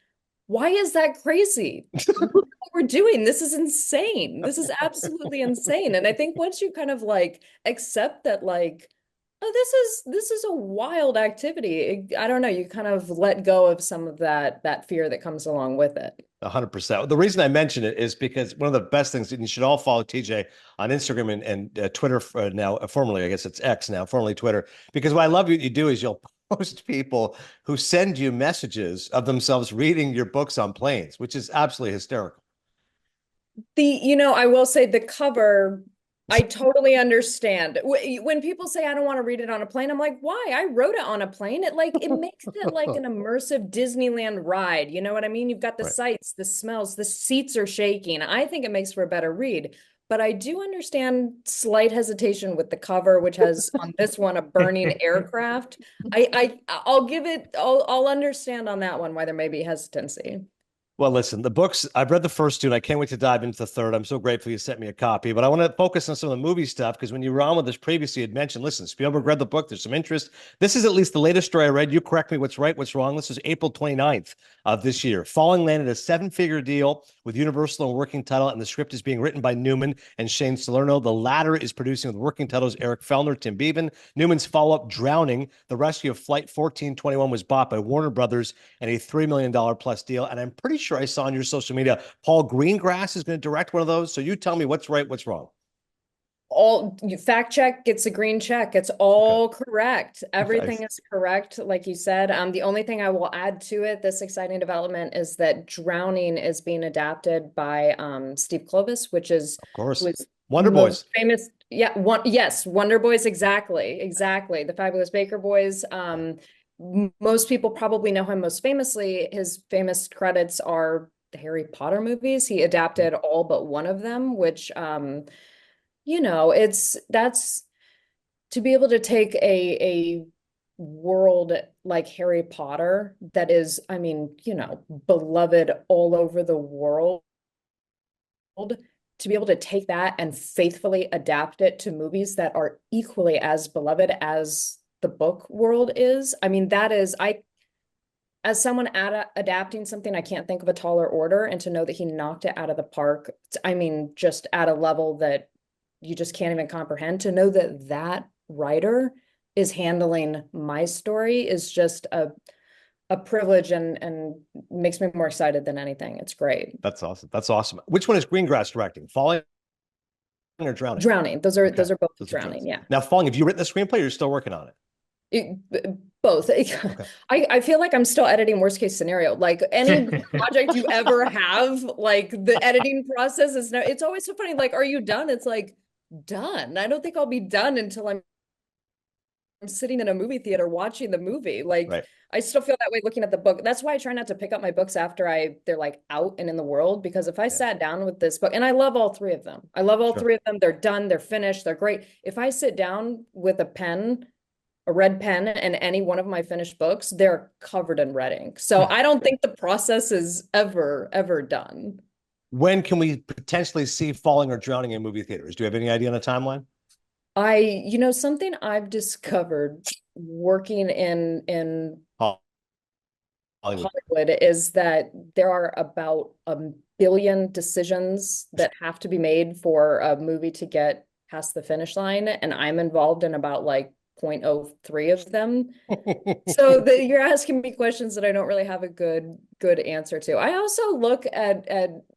why is that crazy? What we're doing. This is insane. This is absolutely insane. And I think once you kind of like accept that, like, oh, this is a wild activity. I don't know. You kind of let go of some of that fear that comes along with it. 100%. The reason I mention it is because one of the best things, and you should all follow TJ on Instagram and Twitter now, formerly, I guess it's X now, formerly Twitter, because what I love what you do is you'll post people who send you messages of themselves reading your books on planes, which is absolutely hysterical. I will say the cover, I totally understand. When people say, I don't want to read it on a plane, I'm like, why? I wrote it on a plane. It makes it like an immersive Disneyland ride. You know what I mean? You've got the sights, the smells, the seats are shaking. I think it makes for a better read. But I do understand slight hesitation with the cover, which has on this one a burning aircraft. I'll understand on that one why there may be hesitancy. Well, listen, the books, I've read the first two, and I can't wait to dive into the third. I'm so grateful you sent me a copy, but I want to focus on some of the movie stuff because when you were on with us previously, you had mentioned, listen, Spielberg read the book. There's some interest. This is at least the latest story I read. You correct me what's right, what's wrong. This is April 29th of this year. Falling landed a 7-figure deal with Universal and working title, and the script is being written by Newman and Shane Salerno. The latter is producing with working titles Eric Fellner, Tim Bevan. Newman's follow-up, Drowning, the rescue of Flight 1421, was bought by Warner Brothers and a $3 million plus deal, and I'm pretty sure I saw on your social media, Paul Greengrass is going to direct one of those. So you tell me what's right, what's wrong. all fact check gets a green check. It's all correct. Everything is correct, like you said. The only thing I will add to it, this exciting development, is that Drowning is being adapted by Steve Kloves, which is, of course, was Wonder Boys. Famous, yeah, yes, Wonder Boys, exactly, The Fabulous Baker Boys. Most people probably know him most famously. His famous credits are the Harry Potter movies. He adapted all but one of them, which you know, that's to be able to take a world like Harry Potter that is, I mean, you know, beloved all over the world, to be able to take that and faithfully adapt it to movies that are equally as beloved as the book world is. I mean, that is, as someone adapting something, I can't think of a taller order, and to know that he knocked it out of the park, I mean, just at a level that you just can't even comprehend. To know that that writer is handling my story is just a privilege, and makes me more excited than anything. It's great. That's awesome. That's awesome. Which one is Greengrass directing? Falling or Drowning? Drowning. Those are both Drowning. Yeah. Now, Falling, have you written the screenplay or you're still working on it? Both. Okay. I feel like I'm still editing worst case scenario. Like any project you ever have, like the editing process is it's always so funny. Like, are you done? It's like, done. I don't think I'll be done until I'm sitting in a movie theater watching the movie. Like, right. I still feel that way looking at the book. That's why I try not to pick up my books after they're like out and in the world, because if I sat down with this book, and I love all three of them. I love all three of them. They're done, they're finished, they're great. If I sit down with a red pen, and any one of my finished books, they're covered in red ink. So I don't think the process is ever done. When can we potentially see Falling or Drowning in movie theaters? Do you have any idea on a timeline? Something I've discovered working in Hollywood is that there are about 1 billion decisions that have to be made for a movie to get past the finish line, and I'm involved in about like 0.03 of them. So you're asking me questions that I don't really have a good answer to. I also look at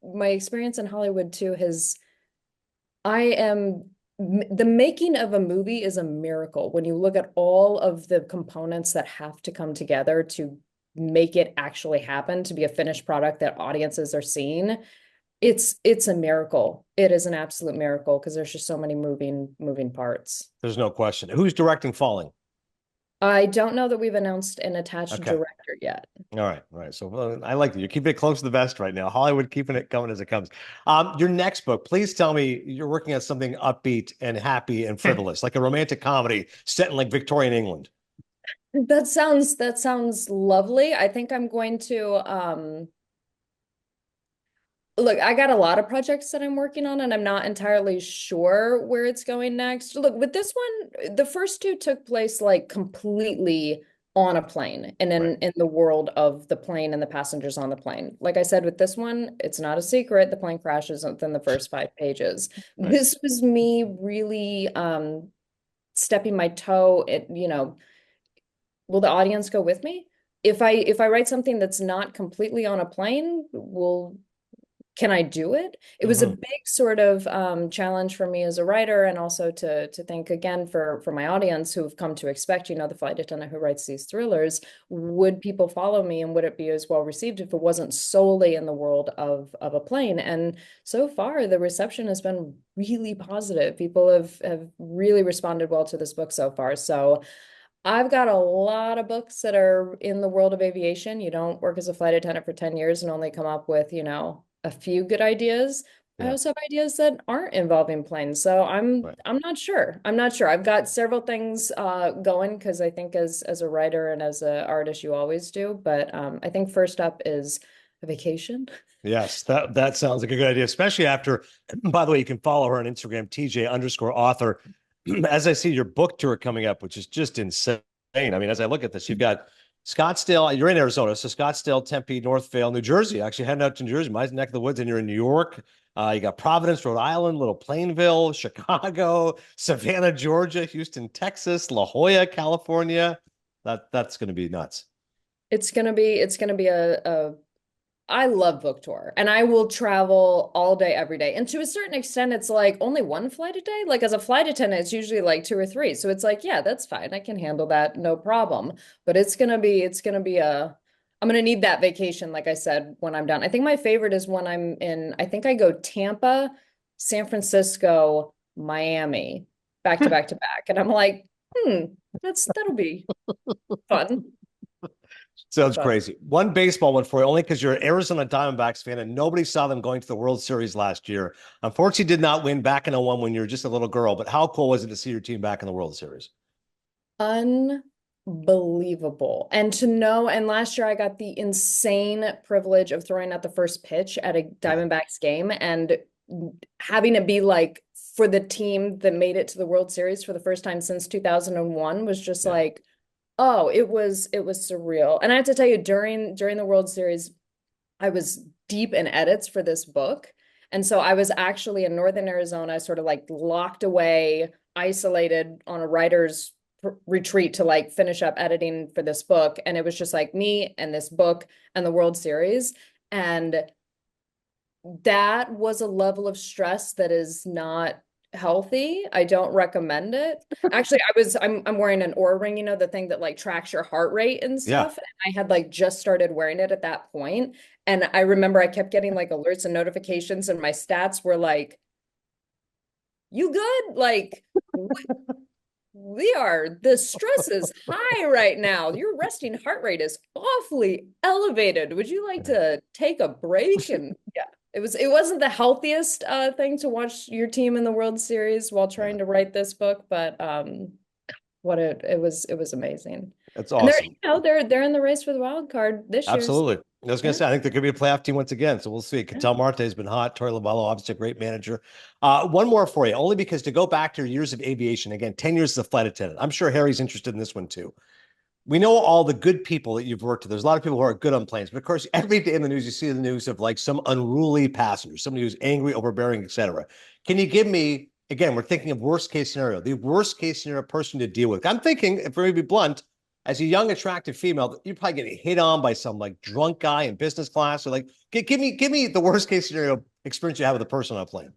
my experience in Hollywood too. The making of a movie is a miracle when you look at all of the components that have to come together to make it actually happen, to be a finished product that audiences are seeing. It's a miracle. It is an absolute miracle, because there's just so many moving parts. There's no question. Who's directing Falling? I don't know that we've announced an attached director yet. All right. So I like that. You're keeping it close to the vest right now. Hollywood keeping it coming as it comes. Your next book, please tell me you're working on something upbeat and happy and frivolous, like a romantic comedy set in like Victorian England. That sounds lovely. I think I'm going to look, I got a lot of projects that I'm working on, and I'm not entirely sure where it's going next. Look, with this one, the first two took place like completely on a plane, and in the world of the plane and the passengers on the plane. Like I said, with this one, it's not a secret. The plane crashes within the first 5 pages. Right. This was me really stepping my toe at, will the audience go with me? If I write something that's not completely on a plane, can I do it? It was a big sort of challenge for me as a writer, and also to think again for my audience who have come to expect, the flight attendant who writes these thrillers. Would people follow me, and would it be as well received if it wasn't solely in the world of a plane? And so far, the reception has been really positive. People have really responded well to this book so far. So I've got a lot of books that are in the world of aviation. You don't work as a flight attendant for 10 years and only come up with, a few good ideas. Yeah. I also have ideas that aren't involving planes. So I'm not sure. I've got several things going, because I think as a writer and as an artist, you always do. But I think first up is a vacation. Yes, that sounds like a good idea, especially after, by the way, you can follow her on Instagram, TJ_author. As I see your book tour coming up, which is just insane. I mean, as I look at this, you've got Scottsdale, you're in Arizona, so Scottsdale, Tempe, Northvale, New Jersey, actually heading out to New Jersey, my neck of the woods, and you're in New York. You got Providence, Rhode Island, Little Plainville, Chicago, Savannah, Georgia, Houston, Texas, La Jolla, California. That's going to be nuts. It's going to be a I love book tour and I will travel all day, every day. And to a certain extent, it's like only one flight a day. Like as a flight attendant, it's usually like 2 or 3. So it's like, yeah, that's fine. I can handle that. No problem. But I'm gonna need that vacation, like I said, when I'm done. I think my favorite is when I think I go Tampa, San Francisco, Miami, back to back to back. And I'm like, that'll be fun. Sounds crazy. One baseball one for you, only because you're an Arizona Diamondbacks fan and nobody saw them going to the World Series last year. Unfortunately, did not win back in '01 when you were just a little girl, but how cool was it to see your team back in the World Series? Unbelievable. And to know, and last year I got the insane privilege of throwing out the first pitch at a Diamondbacks game and having it be like for the team that made it to the World Series for the first time since 2001 was just like, oh, it was surreal. And I have to tell you, during the World Series, I was deep in edits for this book. And so I was actually in Northern Arizona, sort of like locked away, isolated on a writer's retreat to like finish up editing for this book. And it was just like me and this book and the World Series. And that was a level of stress that is not healthy. I don't recommend it. Actually, I'm wearing an Oura ring, the thing that like tracks your heart rate and stuff. And I had like just started wearing it at that point. And I remember I kept getting like alerts and notifications, and my stats were like, you good? Like, the stress is high right now. Your resting heart rate is awfully elevated. Would you like to take a break? And yeah, it wasn't the healthiest thing to watch your team in the World Series while trying to write this book, but it was amazing. That's awesome. And they're in the race for the wild card this year. Absolutely. I was going to say, I think there could be a playoff team once again. So we'll see. Ketel Marte has been hot. Torey Lovullo, obviously a great manager. One more for you, only because to go back to your years of aviation, again, 10 years as a flight attendant. I'm sure Harry's interested in this one too. We know all the good people that you've worked with. There's a lot of people who are good on planes, but of course, every day in the news, you see the news of like some unruly passenger, somebody who's angry, overbearing, etc. Can you give me, again, we're thinking of worst case scenario, the worst case scenario person to deal with? I'm thinking, if we're going to be blunt, as a young, attractive female, you're probably getting hit on by some like drunk guy in business class, or like, give me the worst case scenario experience you have with a person on a plane.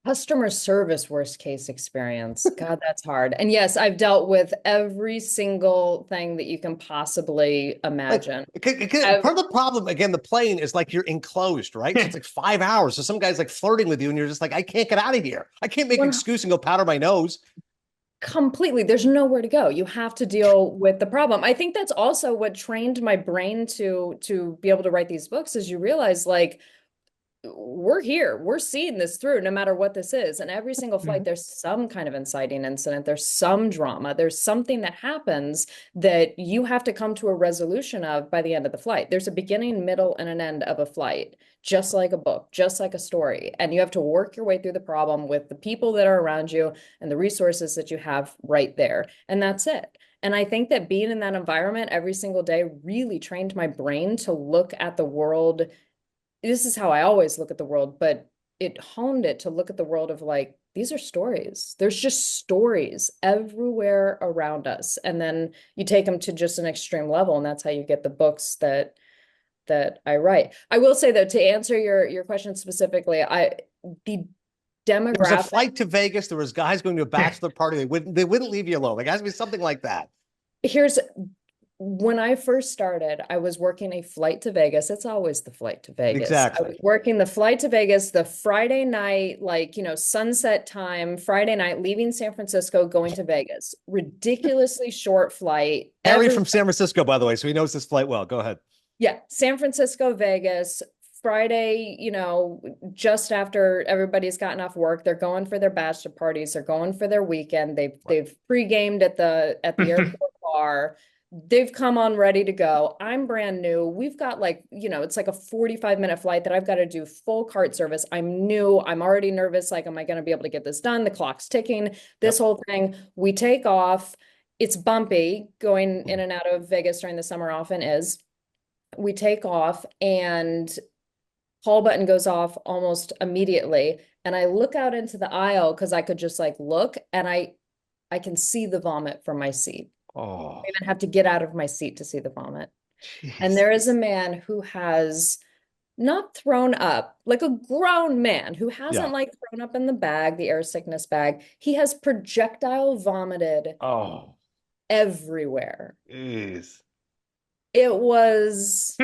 Customer service worst case experience. God, that's hard. And yes, I've dealt with every single thing that you can possibly imagine. Part of the problem, again, the plane is like you're enclosed, right? So it's like 5 hours. So some guy's like flirting with you and you're just like, I can't get out of here. I can't make an excuse and go powder my nose. Completely. There's nowhere to go. You have to deal with the problem. I think that's also what trained my brain to be able to write these books, is you realize like, we're here, we're seeing this through no matter what this is. And every single flight, there's some kind of inciting incident, there's some drama, there's something that happens that you have to come to a resolution of by the end of the flight. There's a beginning, middle, and an end of a flight, just like a book, just like a story. And you have to work your way through the problem with the people that are around you and the resources that you have right there. And that's it. And I think that being in that environment every single day really trained my brain to look at the world. This is how I always look at the world, but it honed it to look at the world of like, these are stories. There's just stories everywhere around us. And then you take them to just an extreme level, and that's how you get the books that I write. I will say, though, to answer your question specifically, the demographic. There was a flight to Vegas. There was guys going to a bachelor party. They wouldn't leave you alone. Like, it has to be something like that. When I first started, I was working a flight to Vegas. It's always the flight to Vegas. Exactly. I was working the flight to Vegas, the Friday night, like, sunset time, Friday night, leaving San Francisco, going to Vegas. Ridiculously short flight. Harry from San Francisco, by the way, so he knows this flight well. Go ahead. Yeah. San Francisco, Vegas, Friday, just after everybody's gotten off work, they're going for their bachelor parties, they're going for their weekend. They've pre-gamed at the airport bar. They've come on ready to go. I'm brand new. We've got like, it's like a 45-minute flight that I've got to do full cart service. I'm new. I'm already nervous. Like, am I going to be able to get this done? The clock's ticking, this whole thing. We take off. It's bumpy going in and out of Vegas during the summer, often is. We take off and call button goes off almost immediately. And I look out into the aisle because I could just like look, and I can see the vomit from my seat. Oh. I even have to get out of my seat to see the vomit. And there is a man who has not thrown up, like a grown man who hasn't like thrown up in the bag, the air sickness bag. He has projectile vomited everywhere. Jeez. It was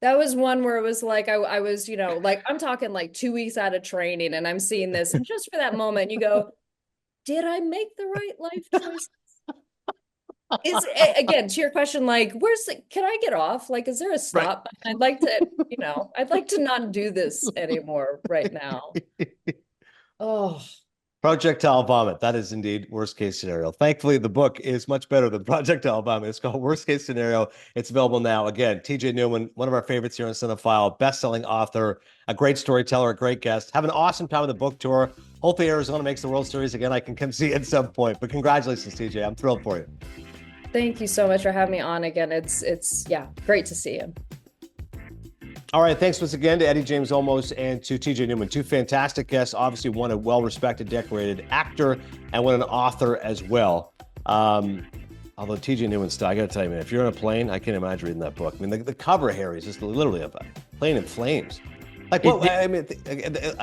that was one where it was like I was, like I'm talking like 2 weeks out of training and I'm seeing this. And just for that moment, you go, did I make the right life choice? Is again to your question, like, can I get off? Like, is there a stop? Right. I'd like to not do this anymore right now. Oh. Projectile vomit. That is indeed worst case scenario. Thankfully, the book is much better than projectile vomit. It's called Worst Case Scenario. It's available now. Again, TJ Newman, one of our favorites here on Cinephile, best-selling author, a great storyteller, a great guest. Have an awesome time at the book tour. Hopefully Arizona makes the World Series again. I can come see it at some point. But congratulations, TJ. I'm thrilled for you. Thank you so much for having me on again. It's great to see you. All right, thanks once again to Eddie James Olmos and to TJ Newman, two fantastic guests. Obviously, one a well-respected, decorated actor, and one an author as well. Although TJ Newman's still, I got to tell you, man, if you're on a plane, I can't imagine reading that book. I mean, the cover, Harry, is just literally a plane in flames. Like, what? I mean,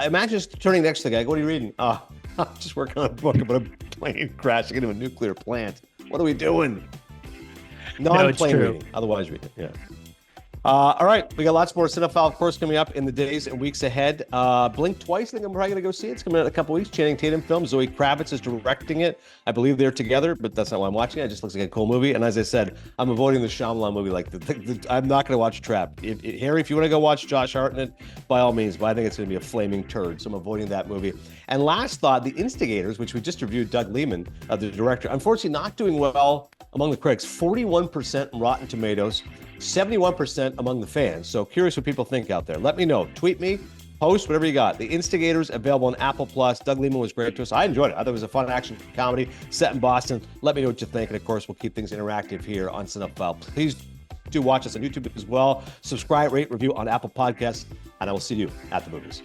imagine just turning next to the guy. What are you reading? Oh, I'm just working on a book about a plane crashing into a nuclear plant. What are we doing? Non-plane reading. Otherwise reading. Yeah. All right, we got lots more Cinephile, of course, coming up in the days and weeks ahead. Blink Twice, I think I'm probably going to go see it. It's coming out in a couple weeks. Channing Tatum film. Zoe Kravitz is directing it. I believe they're together, but that's not why I'm watching it. It just looks like a cool movie. And as I said, I'm avoiding the Shyamalan movie. Like, I'm not going to watch Trap. Harry, if you want to go watch Josh Hartnett, by all means, but I think it's going to be a flaming turd. So I'm avoiding that movie. And last thought, The Instigators, which we just reviewed, Doug Liman, the director, unfortunately not doing well among the critics. 41% Rotten Tomatoes. 71% among the fans. So curious what people think out there. Let me know. Tweet me, post, whatever you got. The Instigators, available on Apple Plus. Doug Liman was great to us. I enjoyed it. I thought it was a fun action comedy set in Boston. Let me know what you think. And of course, we'll keep things interactive here on Cinephile. Please do watch us on YouTube as well. Subscribe, rate, review on Apple Podcasts. And I will see you at the movies.